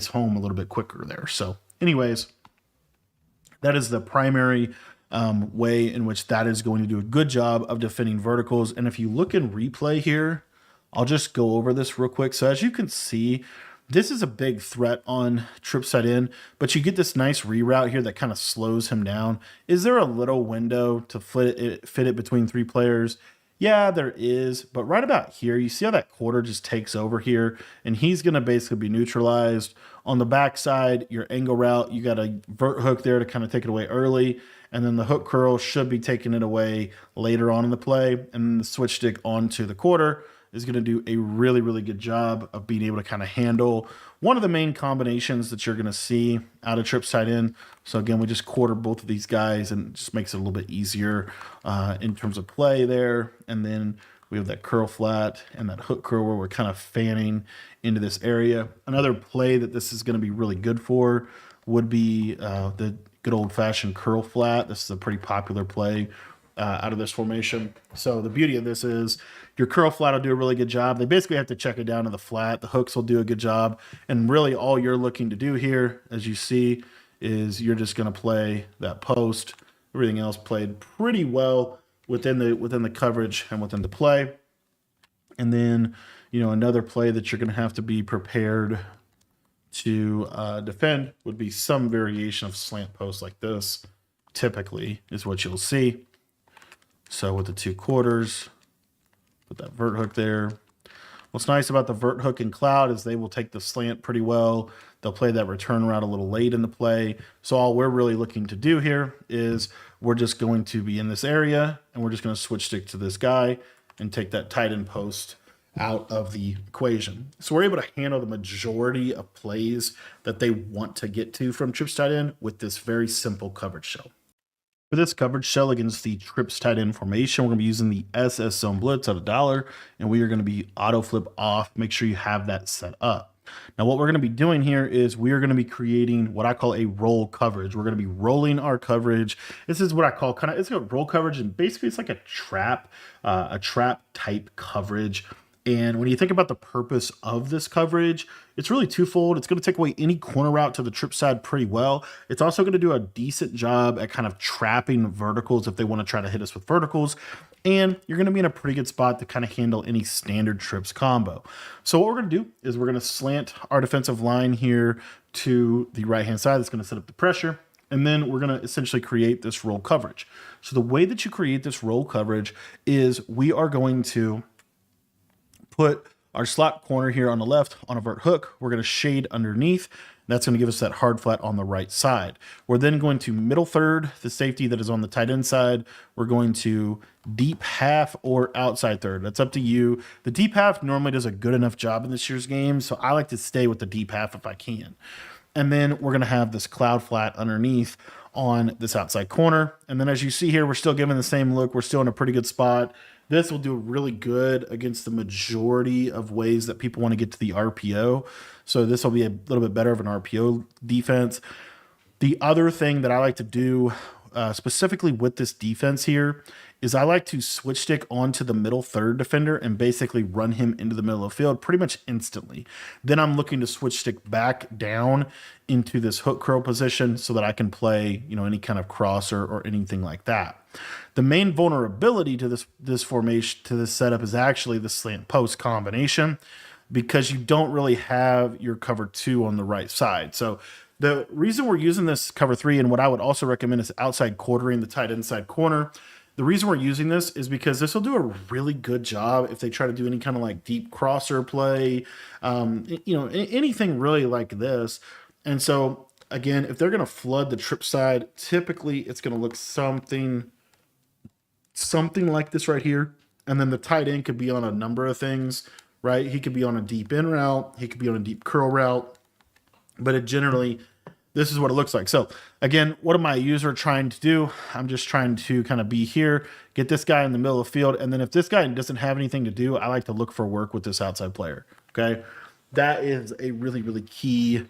Speaker 1: home a little bit quicker there. So anyways, that is the primary way in which that is going to do a good job of defending verticals. And if you look in replay here, I'll just go over this real quick. So as you can see, this is a big threat on trip side in, but you get this nice reroute here that kind of slows him down. Is there a little window to fit it between 3 players? Yeah, there is, but right about here, you see how that quarter just takes over here, and he's going to basically be neutralized. On the backside, your angle route, you got a vert hook there to kind of take it away early, and then the hook curl should be taking it away later on in the play, and then the switch stick onto the quarter is going to do a really, really good job of being able to kind of handle one of the main combinations that you're going to see out of trip side in. So again, we just quarter both of these guys, and it just makes it a little bit easier in terms of play there. And then we have that curl flat and that hook curl where we're kind of fanning into this area. Another play that this is going to be really good for would be the good old-fashioned curl flat. This is a pretty popular play out of this formation. So the beauty of this is your curl flat will do a really good job. They basically have to check it down to the flat. The hooks will do a good job. And really all you're looking to do here, as you see, is you're just going to play that post. Everything else played pretty well within the coverage and within the play. And then, another play that you're going to have to be prepared to defend would be some variation of slant post like this, typically, is what you'll see. So with the 2 quarters, put that vert hook there. What's nice about the vert hook and cloud is they will take the slant pretty well. They'll play that return route a little late in the play. So all we're really looking to do here is we're just going to be in this area, and we're just going to switch stick to this guy and take that tight end post out of the equation. So we're able to handle the majority of plays that they want to get to from trips tight end with this very simple coverage shell. For this coverage shell against the trips tight end formation, we're going to be using the SS zone blitz at $1, and we are going to be auto flip off. Make sure you have that set up. Now, what we're going to be doing here is we are going to be creating what I call a roll coverage. We're going to be rolling our coverage. This is what I call it's a roll coverage, and basically it's like a trap type coverage. And when you think about the purpose of this coverage, it's really twofold. It's going to take away any corner route to the trip side pretty well. It's also going to do a decent job at kind of trapping verticals if they want to try to hit us with verticals. And you're going to be in a pretty good spot to kind of handle any standard trips combo. So what we're going to do is we're going to slant our defensive line here to the right-hand side. That's going to set up the pressure. And then we're going to essentially create this roll coverage. So the way that you create this roll coverage is we are going to put our slot corner here on the left on a vert hook. We're going to shade underneath. That's going to give us that hard flat on the right side. We're then going to middle third, the safety that is on the tight end side. We're going to deep half or outside third. That's up to you. The deep half normally does a good enough job in this year's game, so I like to stay with the deep half if I can. And then we're going to have this cloud flat underneath on this outside corner. And then as you see here, we're still giving the same look. We're still in a pretty good spot. This will do really good against the majority of ways that people want to get to the RPO. So this will be a little bit better of an RPO defense. The other thing that I like to do specifically with this defense here is I like to switch stick onto the middle third defender and basically run him into the middle of the field pretty much instantly. Then I'm looking to switch stick back down into this hook curl position so that I can play, any kind of crosser or anything like that. The main vulnerability to this formation, to this setup, is actually the slant post combination, because you don't really have your cover 2 on the right side. So the reason we're using this cover 3, and what I would also recommend, is outside quartering the tight inside corner. The reason we're using this is because this will do a really good job if they try to do any kind of like deep crosser play, anything really like this. And so again, if they're going to flood the trip side, typically it's going to look something like this right here. And then the tight end could be on a number of things, right? He could be on a deep in route. He could be on a deep curl route, but this is what it looks like. So again, what am I user trying to do? I'm just trying to kind of be here, get this guy in the middle of the field. And then if this guy doesn't have anything to do, I like to look for work with this outside player. Okay. That is a really, really key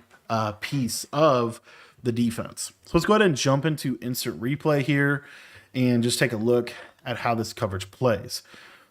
Speaker 1: piece of the defense. So let's go ahead and jump into instant replay here and just take a look at how this coverage plays.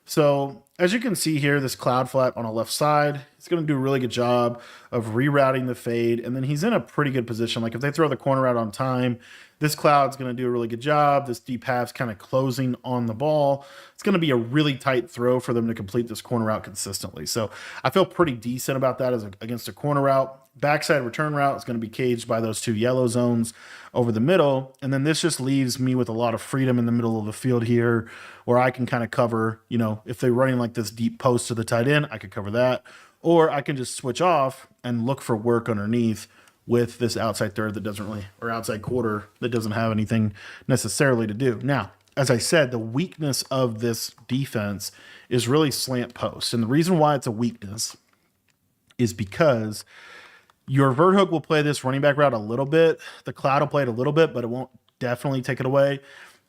Speaker 1: So as you can see here, this cloud flat on the left side, it's going to do a really good job of rerouting the fade. And then he's in a pretty good position. Like if they throw the corner out on time, this cloud's going to do a really good job. This deep half's kind of closing on the ball. It's going to be a really tight throw for them to complete this corner route consistently. So I feel pretty decent about that against a corner route. Backside return route is going to be caged by those 2 yellow zones over the middle. And then this just leaves me with a lot of freedom in the middle of the field here, where I can kind of cover, if they're running like this deep post to the tight end, I could cover that. Or I can just switch off and look for work underneath with this outside third that doesn't really, or outside quarter that doesn't have anything necessarily to do. Now, as I said, the weakness of this defense is really slant post. And the reason why it's a weakness is because your vert hook will play this running back route a little bit. The cloud will play it a little bit, but it won't definitely take it away.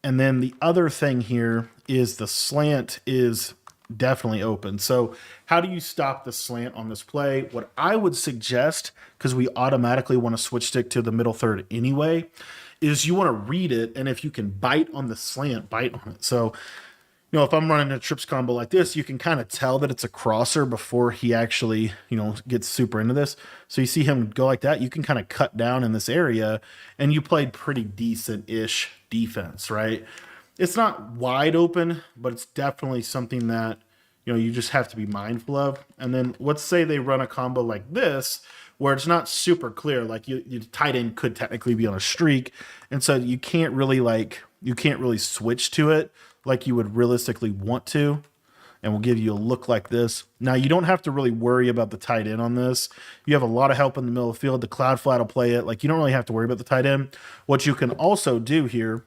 Speaker 1: And then the other thing here is the slant is definitely open. So how do you stop the slant on this play? What I would suggest, because we automatically want to switch stick to the middle third anyway, is you want to read it. And if you can bite on the slant, bite on it. So if I'm running a trips combo like this, you can kind of tell that it's a crosser before he actually, gets super into this. So you see him go like that, you can kind of cut down in this area and you played pretty decent-ish defense, right? It's not wide open, but it's definitely something that, you just have to be mindful of. And then let's say they run a combo like this, where it's not super clear, like your tight end could technically be on a streak. And so you can't really switch to it like you would realistically want to, and we'll give you a look like this. Now, you don't have to really worry about the tight end on this. You have a lot of help in the middle of the field. The cloud flat will play it. Like, you don't really have to worry about the tight end. What you can also do here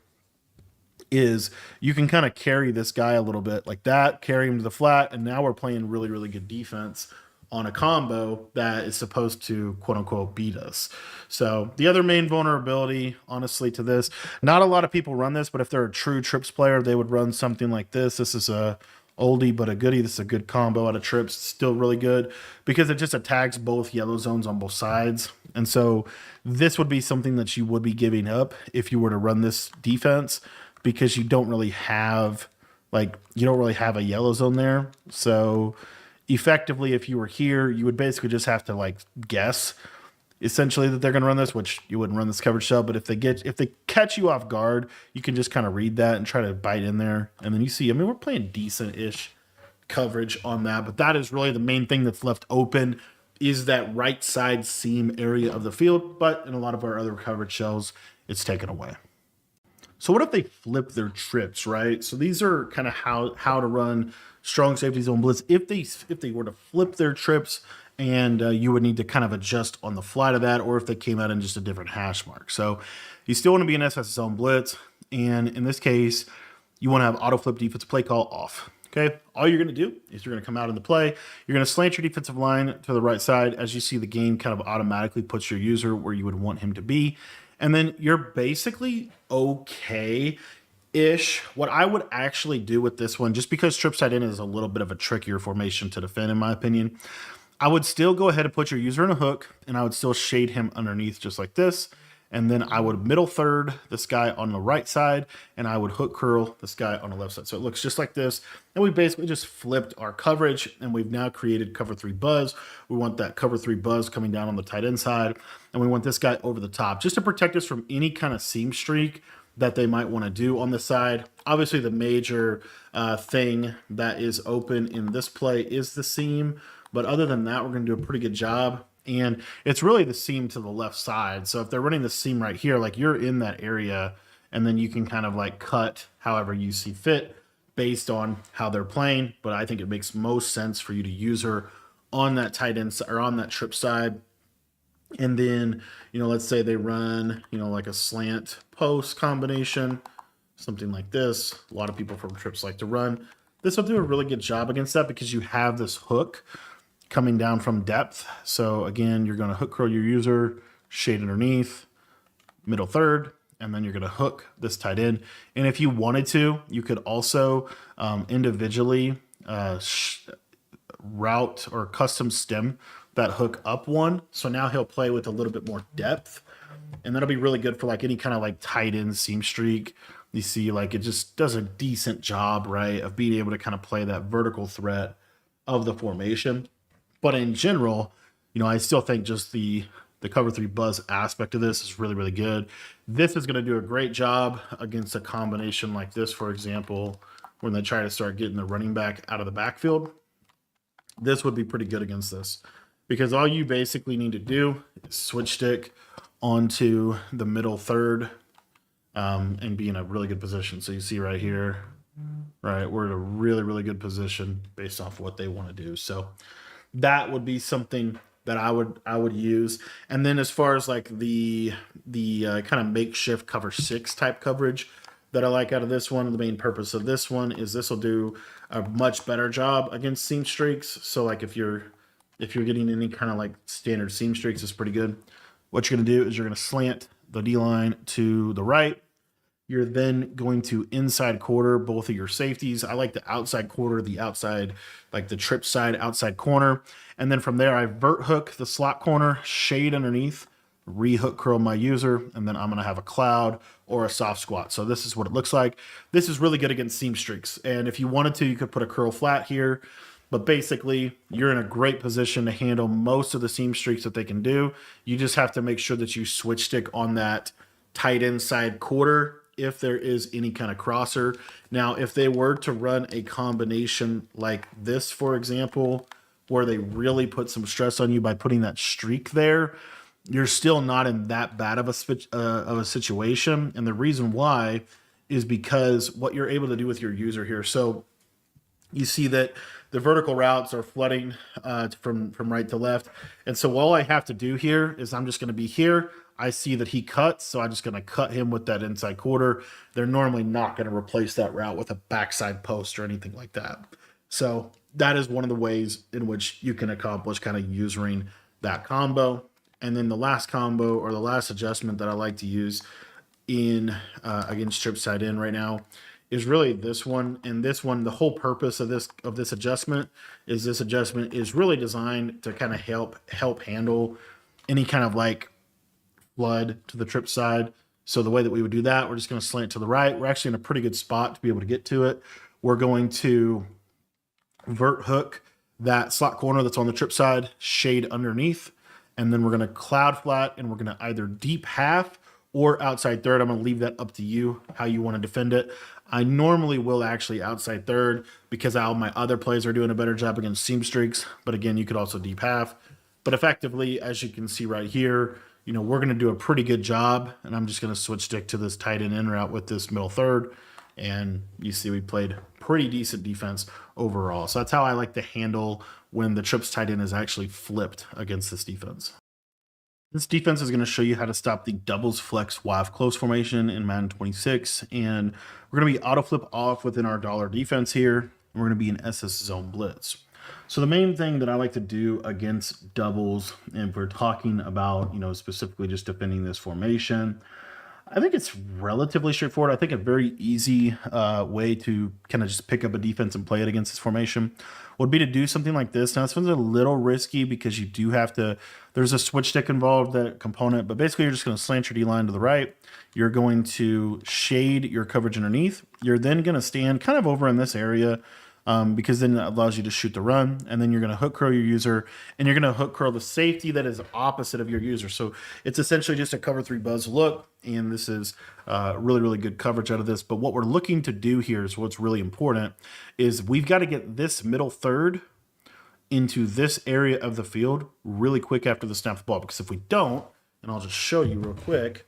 Speaker 1: is you can kind of carry this guy a little bit like that, carry him to the flat, and now we're playing really, really good defense on a combo that is supposed to quote unquote beat us. So the other main vulnerability, honestly, to this, not a lot of people run this, but if they're a true trips player, they would run something like this. This is a oldie but a goodie. This is a good combo out of trips. Still really good because it just attacks both yellow zones on both sides. And so this would be something that you would be giving up if you were to run this defense, because you don't really have a yellow zone there. So effectively, if you were here, you would basically just have to like guess essentially that they're going to run this, which you wouldn't run this coverage shell. But if they catch you off guard, you can just kind of read that and try to bite in there. And then you see, I mean, we're playing decent-ish coverage on that, but that is really the main thing that's left open is that right side seam area of the field. But in a lot of our other coverage shells, it's taken away. So what if they flip their trips, right? So these are kind of how to run strong safety zone blitz. If they were to flip their trips, and you would need to kind of adjust on the fly to that, or if they came out in just a different hash mark. So you still want to be an SS zone blitz, and in this case, you want to have auto flip defensive play call off. Okay, all you're going to do is you're going to come out in the play. You're going to slant your defensive line to the right side. As you see, the game kind of automatically puts your user where you would want him to be. And then you're basically okay-ish. What I would actually do with this one, just because trip side in is a little bit of a trickier formation to defend, in my opinion, I would still go ahead and put your user in a hook, and I would still shade him underneath just like this. And then I would middle third this guy on the right side, and I would hook curl this guy on the left side. So it looks just like this. And we basically just flipped our coverage, and we've now created cover 3 buzz. We want that cover 3 buzz coming down on the tight end side, and we want this guy over the top just to protect us from any kind of seam streak that they might want to do on the side. Obviously, the major thing that is open in this play is the seam. But other than that, we're going to do a pretty good job. And it's really the seam to the left side. So if they're running the seam right here, like you're in that area, and then you can kind of like cut however you see fit based on how they're playing. But I think it makes most sense for you to use her on that tight end or on that trip side. And then, let's say they run, like a slant post combination, something like this. A lot of people from trips like to run. This will do a really good job against that because you have this hook coming down from depth. So again, you're going to hook curl your user, shade underneath, middle third, and then you're going to hook this tight end. And if you wanted to, you could also individually route or custom stem that hook up one. So now he'll play with a little bit more depth, and that'll be really good for like any kind of like tight end seam streak. You see, like it just does a decent job, right, of being able to kind of play that vertical threat of the formation. But in general, I still think just the cover 3 buzz aspect of this is really, really good. This is going to do a great job against a combination like this, for example, when they try to start getting the running back out of the backfield. This would be pretty good against this because all you basically need to do is switch stick onto the middle third and be in a really good position. So you see right here, right, we're in a really, really good position based off what they want to do. So that would be something that I would use. And then as far as like the kind of makeshift cover 6 type coverage that I like out of this one, the main purpose of this one is this will do a much better job against seam streaks. So like if you're getting any kind of like standard seam streaks, it's pretty good. What you're going to do is you're going to slant the D-line to the right. You're then going to inside quarter both of your safeties. I like the outside quarter, the outside, like the trip side, outside corner. And then from there, I vert hook the slot corner, shade underneath, re-hook curl my user, and then I'm going to have a cloud or a soft squat. So this is what it looks like. This is really good against seam streaks. And if you wanted to, you could put a curl flat here. But basically, you're in a great position to handle most of the seam streaks that they can do. You just have to make sure that you switch stick on that tight inside quarter if there is any kind of crosser. Now, if they were to run a combination like this, for example, where they really put some stress on you by putting that streak there, you're still not in that bad of a situation. And the reason why is because what you're able to do with your user here. So you see that the vertical routes are flooding from right to left. And so all I have to do here is I'm just going to be here. I see that he cuts, so I'm just going to cut him with that inside quarter. They're normally not going to replace that route with a backside post or anything like that. So that is one of the ways in which you can accomplish kind of using that combo. And then the last combo, or the last adjustment that I like to use in against trips tight end right now, is really this one. And this one, the whole purpose of this adjustment is really designed to kind of help handle any kind of like flood to the trip side. So the way that we would do that, we're just going to slant to the right. We're actually in a pretty good spot to be able to get to it. We're going to vert hook that slot corner that's on the trip side, shade underneath, and then we're going to cloud flat, and we're going to either deep half or outside third. I'm going to leave that up to you, how you want to defend it. I normally will actually outside third because all my other plays are doing a better job against seam streaks. But again, you could also deep half. But effectively, as you can see right here, we're going to do a pretty good job. And I'm just going to switch stick to this tight end in route with this middle third. And you see we played pretty decent defense overall. So that's how I like to handle when the trips tight end is actually flipped against this defense. This defense is going to show you how to stop the doubles flex wide close formation in Madden 26. And we're going to be auto flip off within our dollar defense here. And we're going to be in SS zone blitz. So the main thing that I like to do against doubles, and if we're talking about, specifically just defending this formation, I think it's relatively straightforward. I think a very easy way to kind of just pick up a defense and play it against this formation would be to do something like this. Now, this one's a little risky because you do have to, there's a switch stick involved, that component, but basically you're just going to slant your D-line to the right. You're going to shade your coverage underneath. You're then going to stand kind of over in this area, because then it allows you to shoot the run, and then you're going to hook curl your user, and you're going to hook curl the safety that is opposite of your user. So it's essentially just a cover 3 buzz look, and this is really, really good coverage out of this. But what we're looking to do here is what's really important is we've got to get this middle third into this area of the field really quick after the snap of the ball, because if we don't, and I'll just show you real quick,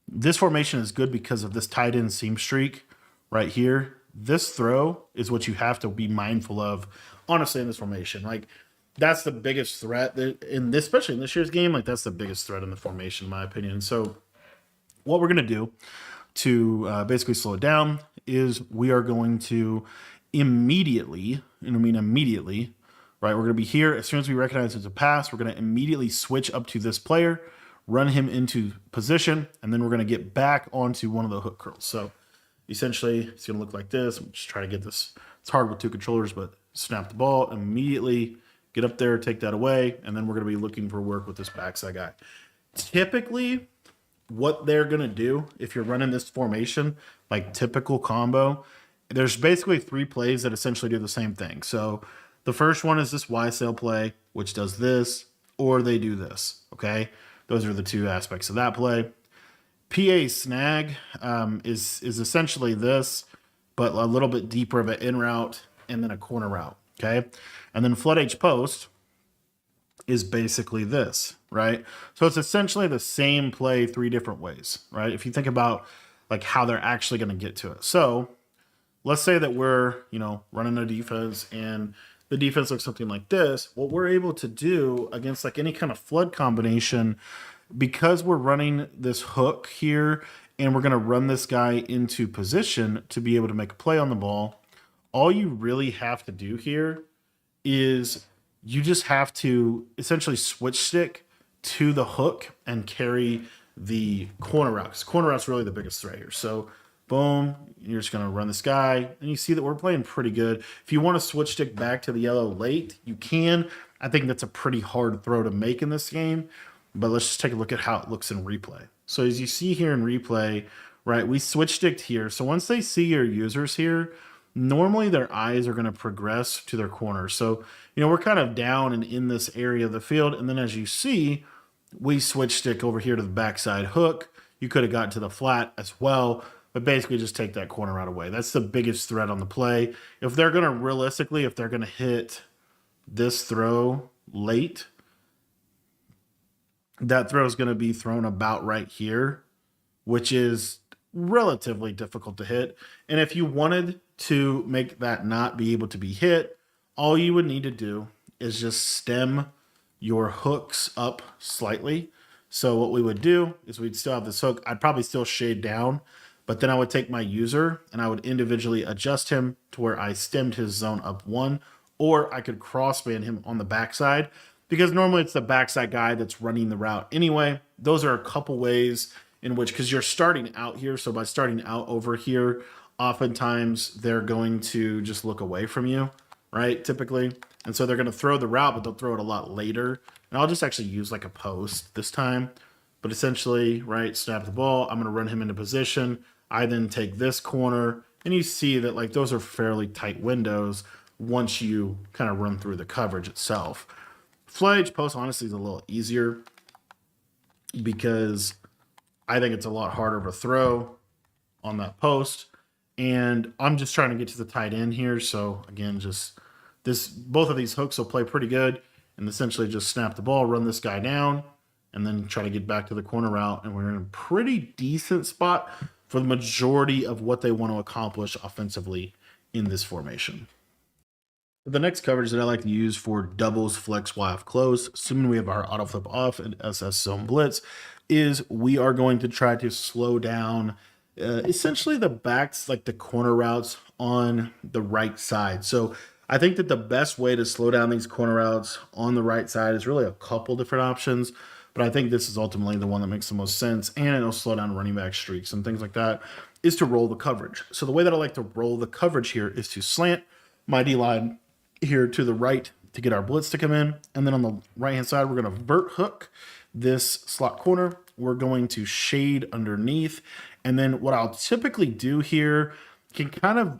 Speaker 1: this formation is good because of this tight end seam streak right here. This throw is what you have to be mindful of, honestly, in this formation. Like, that's the biggest threat especially in this year's game. Like, that's the biggest threat in the formation, in my opinion. So what we're going to do to basically slow it down is we are going to immediately, and I mean immediately, right? We're going to be here. As soon as we recognize it's a pass, we're going to immediately switch up to this player, run him into position, and then we're going to get back onto one of the hook curls. So essentially, it's going to look like this. I'm just trying to get this. It's hard with 2 controllers, but snap the ball, immediately get up there, take that away, and then we're going to be looking for work with this backside guy. Typically, what they're going to do, if you're running this formation, like typical combo, there's basically 3 plays that essentially do the same thing. So the first one is this Y sail play, which does this, or they do this, okay? Those are the 2 aspects of that play. PA snag is essentially this, but a little bit deeper of an in route and then a corner route, okay? And then flood H post is basically this, right? So it's essentially the same play 3 different ways, right? If you think about like how they're actually going to get to it. So let's say that we're, running a defense and the defense looks something like this. What we're able to do against like any kind of flood combination, because we're running this hook here and we're going to run this guy into position to be able to make a play on the ball, all you really have to do here is you just have to essentially switch stick to the hook and carry the corner route, because corner route's really the biggest threat here. So boom, you're just going to run this guy, and you see that we're playing pretty good. If you want to switch stick back to the yellow late, you can. I think that's a pretty hard throw to make in this game. But let's just take a look at how it looks in replay. So as you see here in replay, right, we switch sticked here. So once they see your users here, normally their eyes are going to progress to their corner. So, we're kind of down and in this area of the field. And then as you see, we switch stick over here to the backside hook. You could have gotten to the flat as well, but basically just take that corner right away. That's the biggest threat on the play. If they're going to hit this throw late, that throw is going to be thrown about right here, which is relatively difficult to hit. And if you wanted to make that not be able to be hit, all you would need to do is just stem your hooks up slightly. So what we would do is we'd still have this hook. I'd probably still shade down, but then I would take my user and I would individually adjust him to where I stemmed his zone up 1, or I could crossband him on the backside, because normally it's the backside guy that's running the route anyway. Those are a couple ways in which, because you're starting out here, so by starting out over here, oftentimes they're going to just look away from you, right, typically. And so they're going to throw the route, but they'll throw it a lot later. And I'll just actually use like a post this time. But essentially, right, snap the ball. I'm going to run him into position. I then take this corner. And you see that like those are fairly tight windows once you kind of run through the coverage itself. Flood edge post honestly is a little easier because I think it's a lot harder to throw on that post. And I'm just trying to get to the tight end here. So again, just both of these hooks will play pretty good, and essentially just snap the ball, run this guy down, and then try to get back to the corner route. And we're in a pretty decent spot for the majority of what they want to accomplish offensively in this formation. The next coverage that I like to use for doubles flex Y off close, assuming we have our auto flip off and SS zone blitz, is we are going to try to slow down essentially the backs, like the corner routes on the right side. So I think that the best way to slow down these corner routes on the right side is really a couple different options, but I think this is ultimately the one that makes the most sense, and it'll slow down running back streaks and things like that, is to roll the coverage. So the way that I like to roll the coverage here is to slant my D-line here to the right to get our blitz to come in, and then on the right-hand side, we're going to vert hook this slot corner. We're going to shade underneath, and then what I'll typically do here can kind of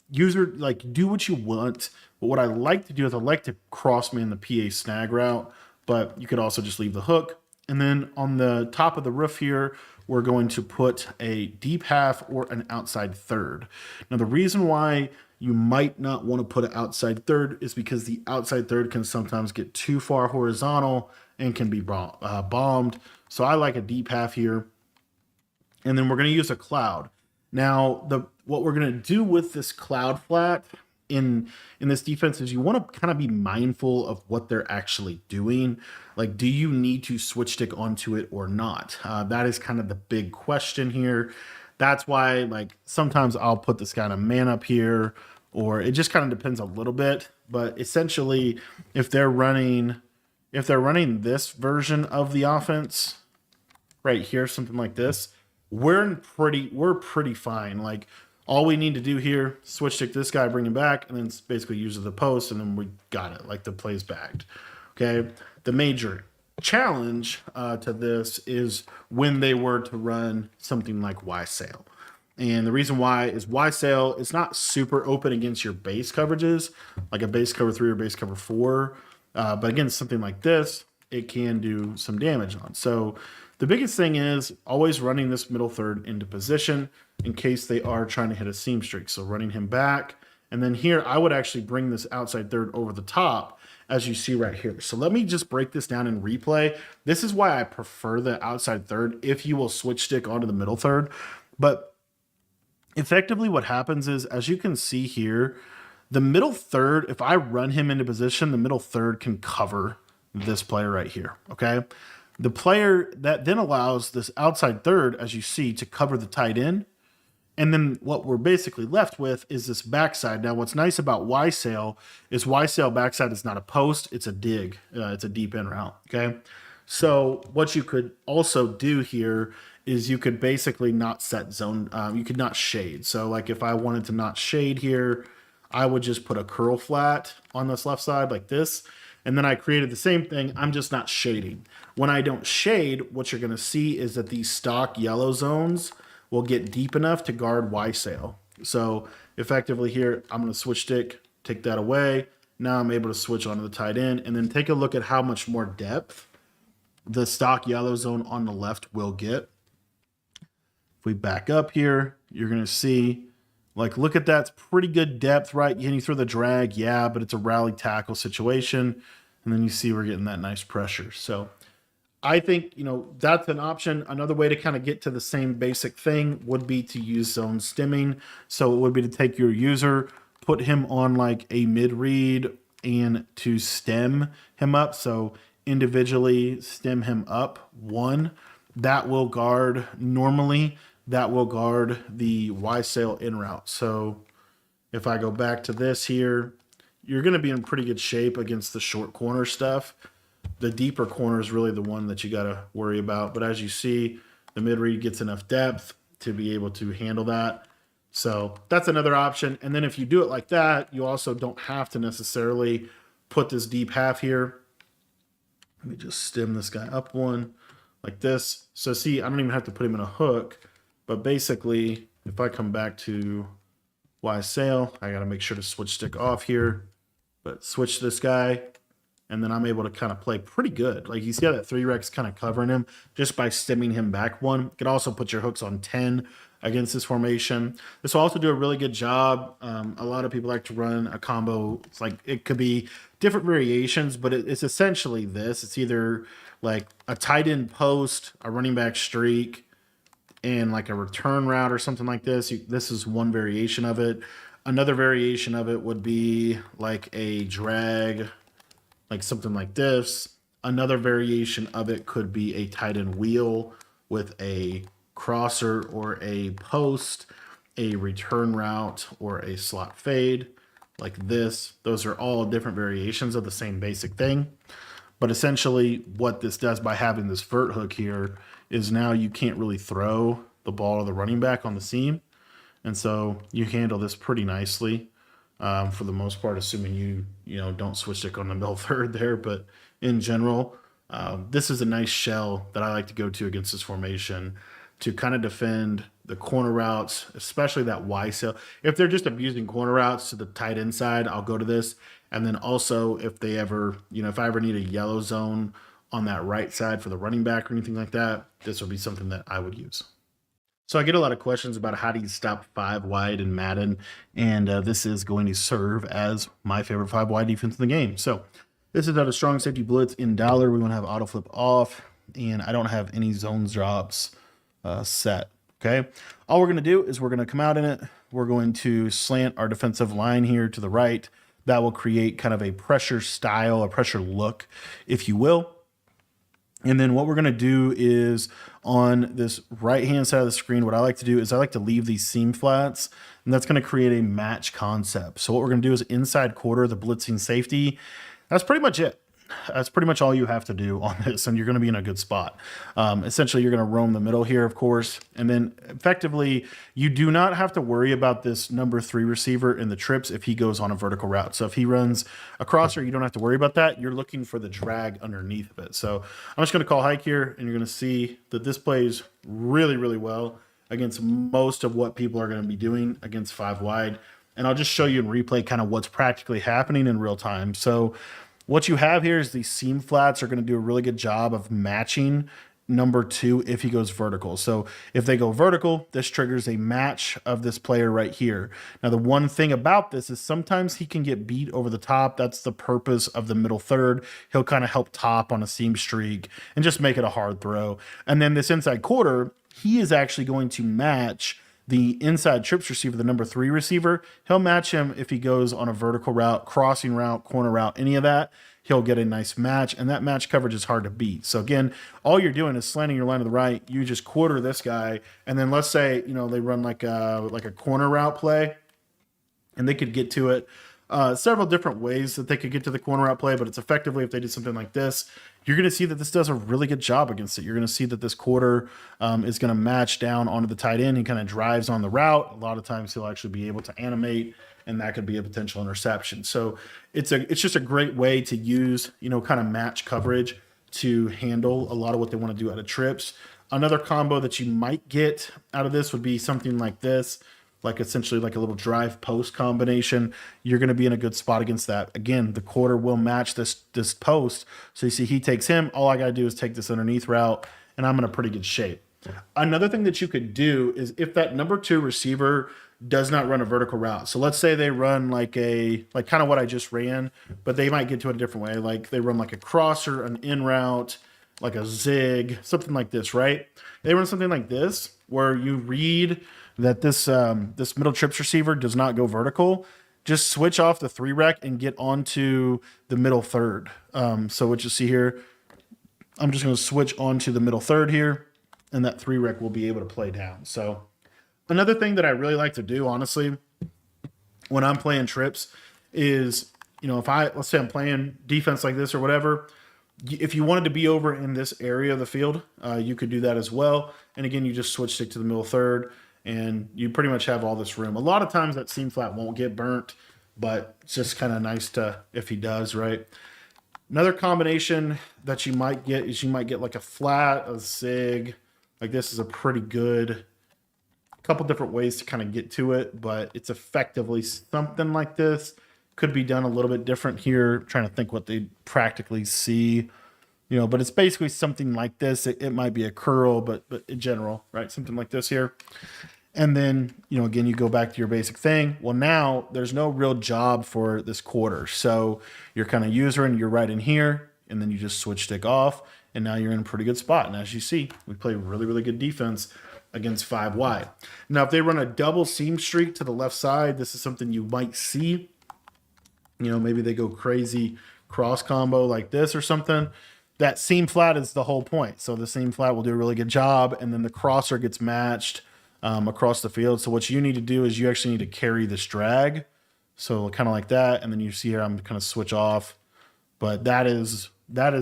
Speaker 1: do what you want. But what I like to do is I like to crossman the PA snag route, but you could also just leave the hook. And then on the top of the roof here, we're going to put a deep half or an outside third. Now, the reason why you might not want to put an outside third is because the outside third can sometimes get too far horizontal and can be bombed. So I like a deep half here. And then we're going to use a cloud. Now, what we're going to do with this cloud flat in this defense is you want to kind of be mindful of what they're actually doing. Like, do you need to switch stick onto it or not? That is kind of the big question here. That's why, like, sometimes I'll put this kind of man up here, or it just kind of depends a little bit. But essentially, if they're running this version of the offense right here, something like this, we're pretty fine. Like, all we need to do here, switch stick this guy, bring him back, and then basically use the post, and then we got it. Like, the play's bagged. Okay. The major challenge to this is when they were to run something like Y sail. And the reason why is Y sail is not super open against your base coverages, like a base cover 3 or base cover 4. But against something like this, it can do some damage on. So the biggest thing is always running this middle third into position in case they are trying to hit a seam streak. So running him back. And then here, I would actually bring this outside third over the top, as you see right here. So let me just break this down in replay. This is why I prefer the outside third if you will switch stick onto the middle third. But effectively what happens is, as you can see here, the middle third, if I run him into position, the middle third can cover this player right here, okay? The player that then allows this outside third, as you see, to cover the tight end. And then what we're basically left with is this backside. Now, what's nice about Y sail is Y sail backside is not a post, it's a dig. It's a deep in route, okay? So what you could also do here is you could basically not set zone. You could not shade. So like if I wanted to not shade here, I would just put a curl flat on this left side like this. And then I created the same thing. I'm just not shading. When I don't shade, what you're going to see is that these stock yellow zones will get deep enough to guard Y sail. So effectively here, I'm going to switch stick, take that away. Now I'm able to switch onto the tight end, and then take a look at how much more depth the stock yellow zone on the left will get. If we back up here, you're going to see, like, look at that. It's pretty good depth, right? Can you throw the drag? Yeah, but it's a rally tackle situation. And then you see we're getting that nice pressure. So I think, that's an option. Another way to kind of get to the same basic thing would be to use zone stemming. So it would be to take your user, put him on like a mid read, and to stem him up. So individually stem him up one, that will guard normally. That will guard the Y sail in route. So if I go back to this here, you're going to be in pretty good shape against the short corner stuff. The deeper corner is really the one that you got to worry about. But as you see, the mid read gets enough depth to be able to handle that. So that's another option. And then if you do it like that, you also don't have to necessarily put this deep half here. Let me just stem this guy up one like this. So see, I don't even have to put him in a hook. But basically, if I come back to Y sail, I got to make sure to switch stick off here. But switch this guy, and then I'm able to kind of play pretty good. Like you see how that 3-rec's kind of covering him just by stemming him back one. You could also put your hooks on 10 against this formation. This will also do a really good job. A lot of people like to run a combo. It's like it could be different variations, but it's essentially this. It's either like a tight end post, a running back streak, and like a return route or something like this. This is one variation of it. Another variation of it would be like a drag, like something like this. Another variation of it could be a tight end wheel with a crosser or a post, a return route, or a slot fade like this. Those are all different variations of the same basic thing. But essentially what this does by having this vert hook here is now you can't really throw the ball to the running back on the seam. And so you handle this pretty nicely for the most part, assuming you don't switch stick on the middle third there. But in general, this is a nice shell that I like to go to against this formation to kind of defend the corner routes, especially that Y sail. If they're just abusing corner routes to the tight end side, I'll go to this. And then also if they ever, if I ever need a yellow zone on that right side for the running back or anything like that, this would be something that I would use. So I get a lot of questions about how do you stop 5 wide in Madden, and this is going to serve as my favorite 5 wide defense in the game. So this is out of strong safety blitz in dollar. We want to have auto flip off, and I don't have any zones drops set. Okay, all we're going to do is we're going to come out in it. We're going to slant our defensive line here to the right. That will create kind of a pressure style, a pressure look, if you will. And then what we're going to do is on this right-hand side of the screen, what I like to do is I like to leave these seam flats, and that's going to create a match concept. So what we're going to do is inside quarter, the blitzing safety. That's pretty much it. That's pretty much all you have to do on this, and you're going to be in a good spot. Essentially, you're going to roam the middle here, of course, and then effectively, you do not have to worry about this number 3 receiver in the trips if he goes on a vertical route. So if he runs a crosser, you don't have to worry about that. You're looking for the drag underneath of it. So I'm just going to call hike here, and you're going to see that this plays really, really well against most of what people are going to be doing against 5 wide. And I'll just show you in replay kind of what's practically happening in real time. So what you have here is these seam flats are going to do a really good job of matching number 2 if he goes vertical. So if they go vertical, this triggers a match of this player right here. Now, the one thing about this is sometimes he can get beat over the top. That's the purpose of the middle third. He'll kind of help top on a seam streak and just make it a hard throw. And then this inside quarter, he is actually going to match the inside trips receiver, the number 3 receiver. He'll match him if he goes on a vertical route, crossing route, corner route, any of that. He'll get a nice match, and that match coverage is hard to beat. So again, all you're doing is slanting your line to the right. You just quarter this guy, and then let's say they run like a corner route play, and they could get to it several different ways that they could get to the corner route play, but it's effectively if they did something like this, you're going to see that this does a really good job against it. You're going to see that this quarter is going to match down onto the tight end. He kind of drives on the route. A lot of times he'll actually be able to animate, and that could be a potential interception. So it's just a great way to use, kind of match coverage to handle a lot of what they want to do out of trips. Another combo that you might get out of this would be something like this, like essentially like a little drive post combination. You're going to be in a good spot against that. Again, the quarter will match this post. So you see he takes him. All I got to do is take this underneath route, and I'm in a pretty good shape. Another thing that you could do is if that number 2 receiver does not run a vertical route. So let's say they run like kind of what I just ran, but they might get to it a different way. Like they run like a crosser, an in route, like a zig, something like this, right? They run something like this where you read that this middle trips receiver does not go vertical. Just switch off the 3-rec and get onto the middle third. So what you see here, I'm just going to switch onto the middle third here, and that 3-rec will be able to play down. So another thing that I really like to do, honestly, when I'm playing trips is, if let's say I'm playing defense like this or whatever, if you wanted to be over in this area of the field, you could do that as well. And again, you just switch stick to the middle third, and you pretty much have all this room. A lot of times that seam flat won't get burnt, but it's just kind of nice to, if he does, right? Another combination that you might get is you might get like a flat, a zig. Like this is a pretty good, couple different ways to kind of get to it, but it's effectively something like this. Could be done a little bit different here. I'm trying to think what they practically see, but it's basically something like this. It might be a curl, but in general, right? Something like this here. And then, again, you go back to your basic thing. Well, now there's no real job for this quarter. So you're kind of user and you're right in here, and then you just switch stick off, and now you're in a pretty good spot. And as you see, we play really, really good defense against 5 wide. Now, if they run a double seam streak to the left side, this is something you might see. Maybe they go crazy cross combo like this or something. That seam flat is the whole point. So the seam flat will do a really good job, and then the crosser gets matched across the field. So what you need to do is you actually need to carry this drag. So kind of like that. And then you see here, I'm kind of switch off, but that is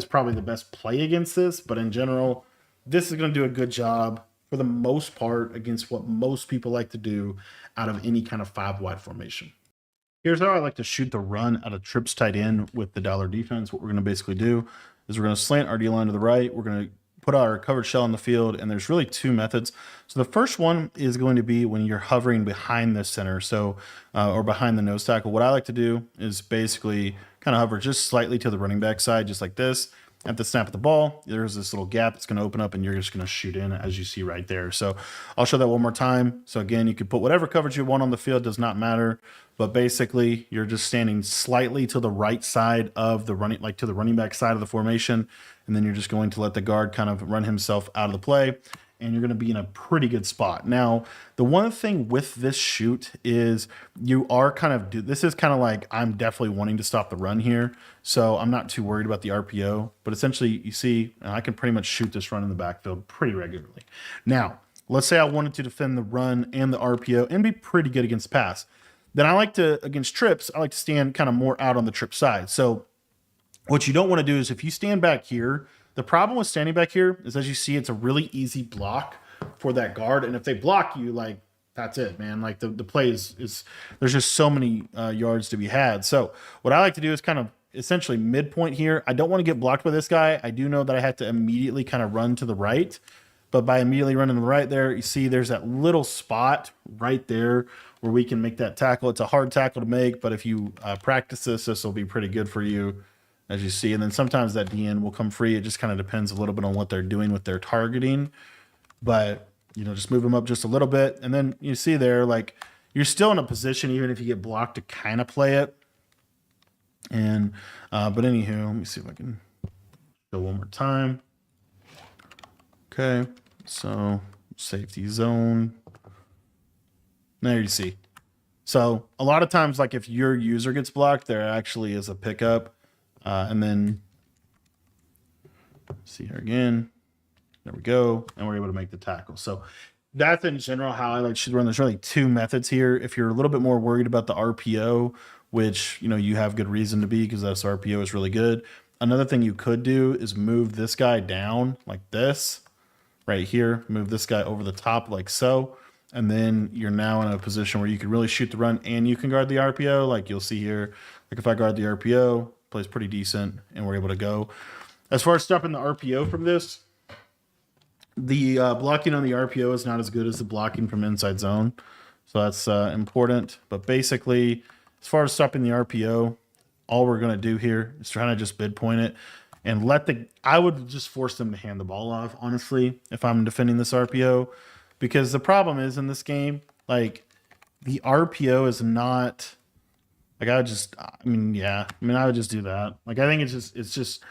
Speaker 1: probably the best play against this. But in general, this is going to do a good job for the most part against what most people like to do out of any kind of 5 wide formation. Here's how I like to shoot the run out of trips tight end with the dollar defense. What we're going to basically do is we're going to slant our D-line to the right. We're going to put our covered shell on the field, and there's really 2 methods. So the first one is going to be when you're hovering behind the center, or behind the nose tackle. What I like to do is basically kind of hover just slightly to the running back side, just like this. At the snap of the ball, there's this little gap that's going to open up, and you're just going to shoot in, as you see right there. So I'll show that one more time. So again, you can put whatever coverage you want on the field, does not matter. But basically, you're just standing slightly to the right side of the running, like to the running back side of the formation, and then you're just going to let the guard kind of run himself out of the play, and you're going to be in a pretty good spot. Now, the one thing with this shoot is you are this is kind of like, I'm definitely wanting to stop the run here, so I'm not too worried about the RPO, but essentially you see, I can pretty much shoot this run in the backfield pretty regularly. Now, let's say I wanted to defend the run and the RPO and be pretty good against pass. Then I like to, against trips, I like to stand kind of more out on the trip side. So what you don't want to do is if you stand back here, the problem with standing back here is, as you see, it's a really easy block for that guard. And if they block you, like, that's it, man. Like the play is there's just so many yards to be had. So what I like to do is kind of essentially midpoint here. I don't want to get blocked by this guy. I do know that I have to immediately kind of run to the right. But by immediately running to the right there, you see there's that little spot right there where we can make that tackle. It's a hard tackle to make, but if you practice this will be pretty good for you, as you see. And then sometimes that DN will come free. It just kind of depends a little bit on what they're doing with their targeting. But, just move them up just a little bit. And then you see there, like, you're still in a position, even if you get blocked, to kind of play it. And, but anywho, let me see if I can go one more time. Okay, so safety zone. There you see. So a lot of times, like if your user gets blocked, there actually is a pickup. And then see here again. There we go. And we're able to make the tackle. So that's in general how I like should run. There's really 2 methods here. If you're a little bit more worried about the RPO, which, you have good reason to be, because this RPO is really good. Another thing you could do is move this guy down like this. Right here, move this guy over the top like so, and then you're now in a position where you can really shoot the run and you can guard the RPO. Like you'll see here, like if I guard the RPO, plays pretty decent, and we're able to go. As far as stopping the RPO from this, the blocking on the RPO is not as good as the blocking from inside zone, so that's important. But basically, as far as stopping the RPO, all we're going to do here is trying to just bid point it. And I would just force them to hand the ball off, honestly, if I'm defending this RPO. Because the problem is in this game, like, the RPO is not, like, I would just do that. Like, I think it's just,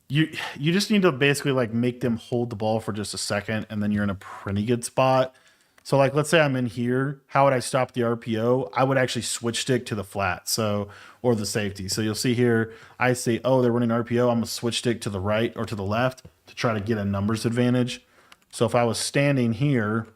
Speaker 1: you just need to basically, like, make them hold the ball for just a second, and then you're in a pretty good spot. So like, let's say I'm in here, how would I stop the RPO? I would actually switch stick to the flat. So, or the safety. So you'll see here, I say, oh, they're running RPO. I'm gonna switch stick to the right or to the left to try to get a numbers advantage. So if I was standing here,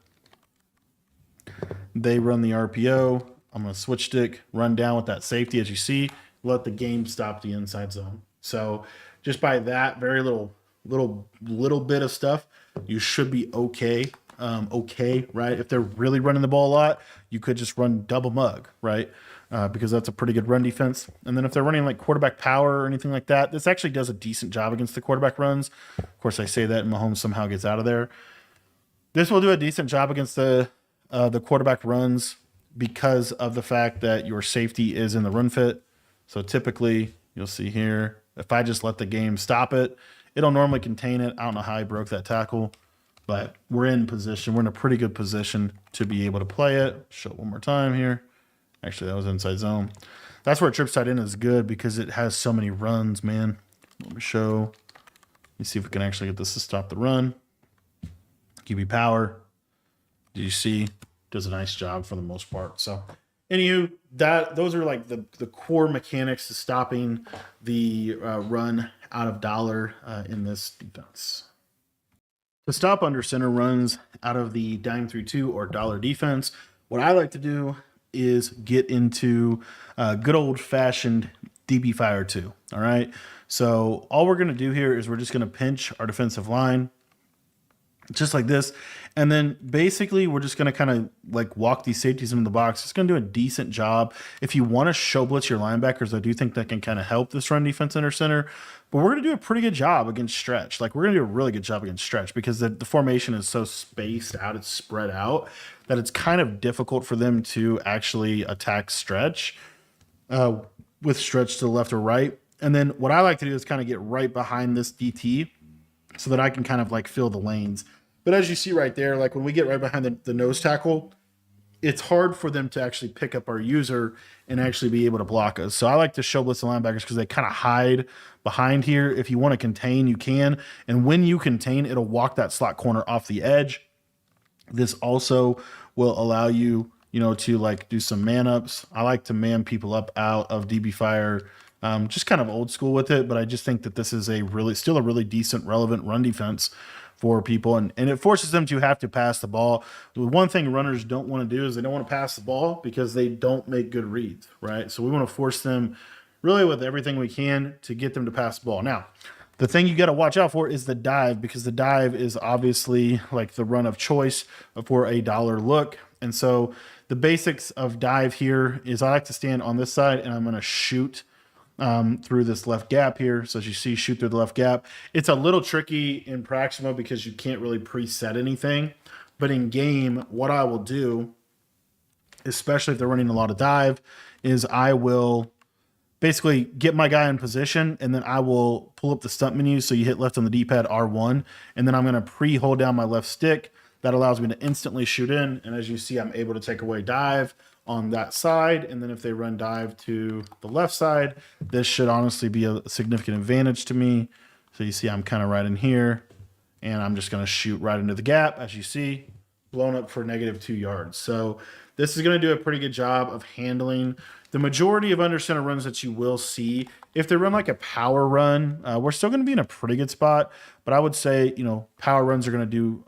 Speaker 1: they run the RPO. I'm gonna switch stick, run down with that safety as you see, let the game stop the inside zone. So just by that very little bit of stuff, you should be okay. Okay, right? If they're really running the ball a lot, you could just run double mug, right? Because that's a pretty good run defense. And then if they're running like quarterback power or anything like that, this actually does a decent job against the quarterback runs. Of course, I say that and Mahomes somehow gets out of there. This will do a decent job against the quarterback runs because of the fact that your safety is in the run fit. So typically, you'll see here, if I just let the game stop it, it'll normally contain it. I don't know how he broke that tackle, but we're in position. We're in a pretty good position to be able to play it. Show it one more time here. Actually, that was inside zone. That's where trips tight end is good because it has so many runs, man. Let me show. Let me see if we can actually get this to stop the run. QB power. Did you see? Does a nice job for the most part. So, anywho, those are like the core mechanics to stopping the run out of dollar in this defense. To stop under center runs out of the dime 3-2 or dollar defense, what I like to do is get into good old fashioned DB Fire 2. All right. So all we're going to do here is we're just going to pinch our defensive line just like this. And then basically we're just going to kind of like walk these safeties into the box. It's going to do a decent job. If you want to show blitz your linebackers, I do think that can kind of help this run defense under center. But we're going to do a pretty good job against stretch. Like we're going to do a really good job against stretch because the formation is so spaced out, it's spread out, that it's kind of difficult for them to actually attack stretch with stretch to the left or right. And then what I like to do is kind of get right behind this DT so that I can kind of like fill the lanes. But as you see right there, like when we get right behind the nose tackle, it's hard for them to actually pick up our user and actually be able to block us. So I like to show blitz the linebackers because they kind of hide behind here. If you want to contain, you can. And when you contain, it'll walk that slot corner off the edge. This also will allow you, to like do some man ups. I like to man people up out of DB Fire. Just kind of old school with it, but I just think that this is still a really decent, relevant run defense for people, and it forces them to have to pass the ball. The one thing runners don't want to do is they don't want to pass the ball because they don't make good reads, right? So we want to force them really with everything we can to get them to pass the ball. Now, the thing you got to watch out for is the dive, because the dive is obviously like the run of choice for a dollar look. And so the basics of dive here is I like to stand on this side and I'm going to shoot through this left gap here. So as you see, shoot through the left gap. It's a little tricky in practice mode because you can't really preset anything. But in game, what I will do, especially if they're running a lot of dive, is I will basically get my guy in position and then I will pull up the stump menu. So you hit left on the D-pad R1, and then I'm going to pre-hold down my left stick. That allows me to instantly shoot in. And as you see, I'm able to take away dive on that side. And then if they run dive to the left side, this should honestly be a significant advantage to me. So you see, I'm kind of right in here and I'm just going to shoot right into the gap. As you see, blown up for -2 yards. So this is going to do a pretty good job of handling the majority of under center runs that you will see. If they run like a power run, we're still going to be in a pretty good spot, but I would say, power runs are going to do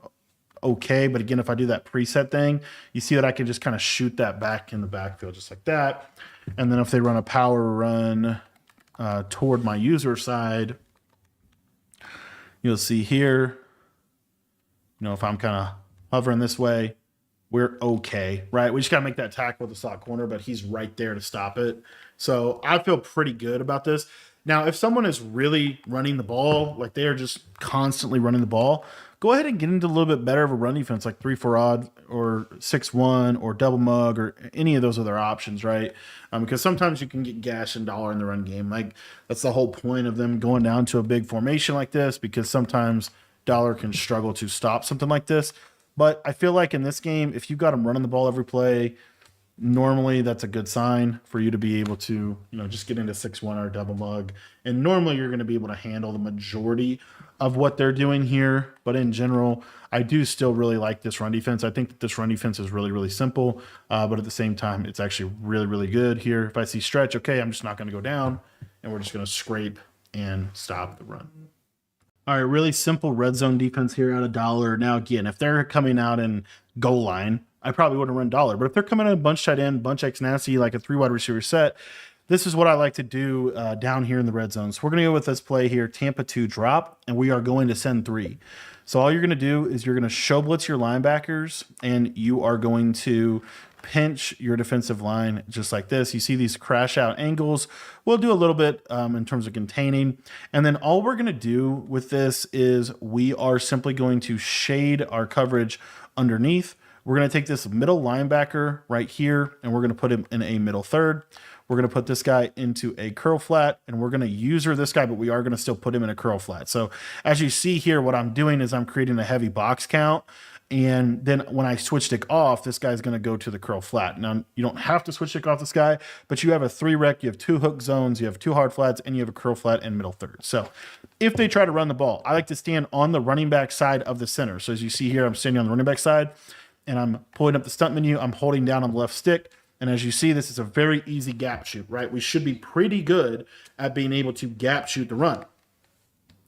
Speaker 1: okay. But again, if I do that preset thing, you see that I can just kind of shoot that back in the backfield just like that. And then if they run a power run toward my user side, you'll see here, if I'm kind of hovering this way, we're okay, right? We just got to make that tackle with the slot corner, but he's right there to stop it. So I feel pretty good about this. Now, if someone is really running the ball, like they are just constantly running the ball, go ahead and get into a little bit better of a run defense, like 3-4 odd or 6-1 or double mug or any of those other options, right? Because sometimes you can get gash and dollar in the run game. Like that's the whole point of them going down to a big formation like this, because sometimes dollar can struggle to stop something like this. But I feel like in this game, if you got them running the ball every play, Normally that's a good sign for you to be able to, just get into 6-1 or double mug. And normally you're going to be able to handle the majority of what they're doing here. But in general, I do still really like this run defense. I think that this run defense is really, really simple. But at the same time, it's actually really, really good here. If I see stretch, okay, I'm just not going to go down, and we're just going to scrape and stop the run. All right, really simple red zone defense here at $1. Now, again, if they're coming out in goal line, I probably wouldn't run $1. But if they're coming in bunch tight end, bunch X nasty, like a 3 wide receiver set, this is what I like to do down here in the red zone. So we're going to go with this play here, Tampa 2 drop, and we are going to send 3. So all you're going to do is you're going to show blitz your linebackers, and you are going to pinch your defensive line just like this. You see these crash out angles. We'll do a little bit in terms of containing. And then all we're going to do with this is we are simply going to shade our coverage underneath. We're going to take this middle linebacker right here, and we're going to put him in a middle third. We're going to put this guy into a curl flat, and we're going to user this guy, but we are going to still put him in a curl flat. So as you see here, what I'm doing is I'm creating a heavy box count. And then when I switch stick off, this guy's going to go to the curl flat. Now, you don't have to switch stick off this guy, but you have a 3 rec, you have 2 hook zones, you have 2 hard flats, and you have a curl flat and middle third. So if they try to run the ball, I like to stand on the running back side of the center. So as you see here, I'm standing on the running back side, and I'm pulling up the stunt menu. I'm holding down on the left stick. And as you see, this is a very easy gap shoot, right? We should be pretty good at being able to gap shoot the run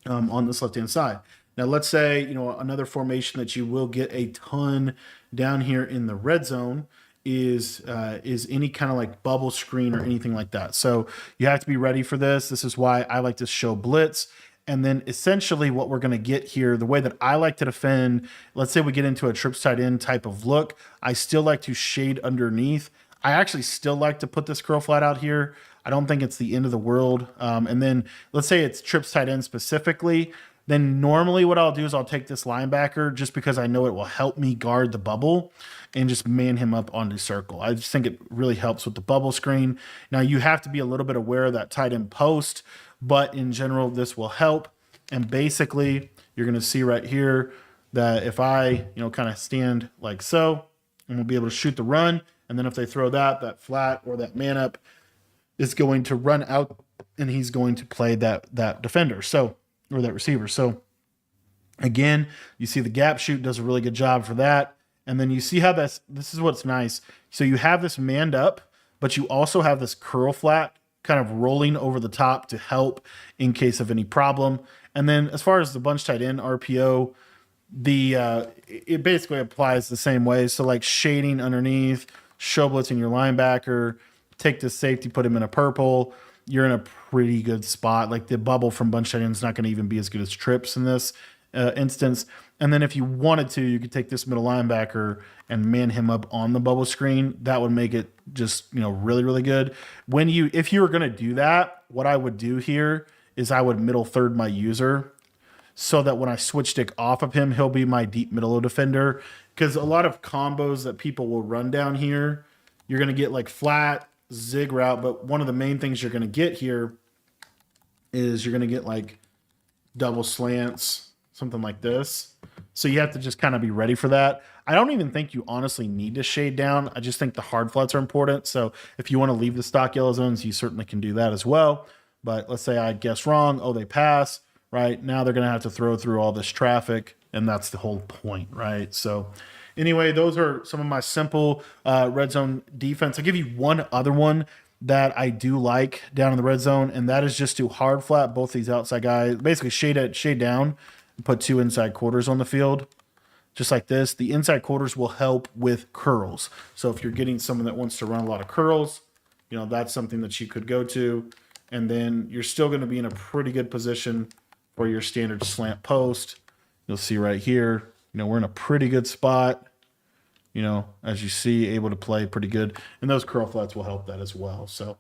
Speaker 1: on this left-hand side. Now, let's say, another formation that you will get a ton down here in the red zone is any kind of like bubble screen or anything like that. So you have to be ready for this. This is why I like to show blitz. And then essentially what we're going to get here, the way that I like to defend, let's say we get into a trips tight end type of look, I still like to shade underneath. I actually still like to put this curl flat out here. I don't think it's the end of the world. And then let's say it's trips tight end specifically. Then normally what I'll do is I'll take this linebacker just because I know it will help me guard the bubble and just man him up on the circle. I just think it really helps with the bubble screen. Now you have to be a little bit aware of that tight end post, but in general, this will help. And basically you're going to see right here that if I, kind of stand like so, and we'll be able to shoot the run. And then if they throw that flat or that man up is going to run out, and he's going to play that defender. Or that receiver. So again, you see the gap shoot does a really good job for that. And then you see how this is what's nice. So you have this manned up, but you also have this curl flat kind of rolling over the top to help in case of any problem. And then as far as the bunch tight end RPO, it basically applies the same way. So like shading underneath, show blitzing your linebacker, take this safety, put him in a purple, you're in a pretty good spot. Like the bubble from bunch tight end is not going to even be as good as trips in this instance. And then if you wanted to, you could take this middle linebacker and man him up on the bubble screen. That would make it just, really, really good. If you were going to do that, what I would do here is I would middle third my user so that when I switch stick off of him, he'll be my deep middle defender. Because a lot of combos that people will run down here, you're going to get like flat, zig route, but one of the main things you're going to get here is you're going to get like double slants, something like this. So you have to just kind of be ready for that. I don't even think you honestly need to shade down. I just think the hard flats are important. So if you want to leave the stock yellow zones, you certainly can do that as well. But let's say I guess wrong. Oh, they pass, right? Now they're going to have to throw through all this traffic, and that's the whole point, right? So anyway, those are some of my simple red zone defense. I'll give you one other one that I do like down in the red zone, and that is just to hard flat both these outside guys. Basically shade down and put 2 inside quarters on the field, just like this. The inside quarters will help with curls. So if you're getting someone that wants to run a lot of curls, that's something that you could go to. And then you're still going to be in a pretty good position for your standard slant post. You'll see right here, we're in a pretty good spot, as you see, able to play pretty good. And those curl flats will help that as well. So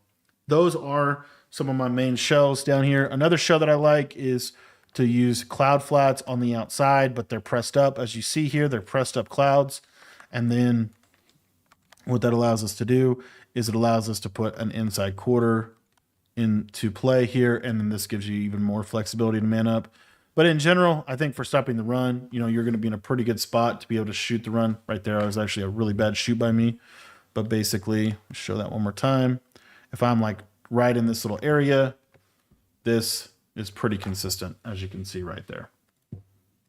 Speaker 1: those are some of my main shells down here. Another shell that I like is to use cloud flats on the outside, but they're pressed up. As you see here, they're pressed up clouds. And then what that allows us to do is it allows us to put an inside quarter into play here. And then this gives you even more flexibility to man up. But in general, I think for stopping the run, you're going to be in a pretty good spot to be able to shoot the run right there. It was actually a really bad shoot by me. But basically, show that one more time. If I'm like right in this little area, this is pretty consistent, as you can see right there.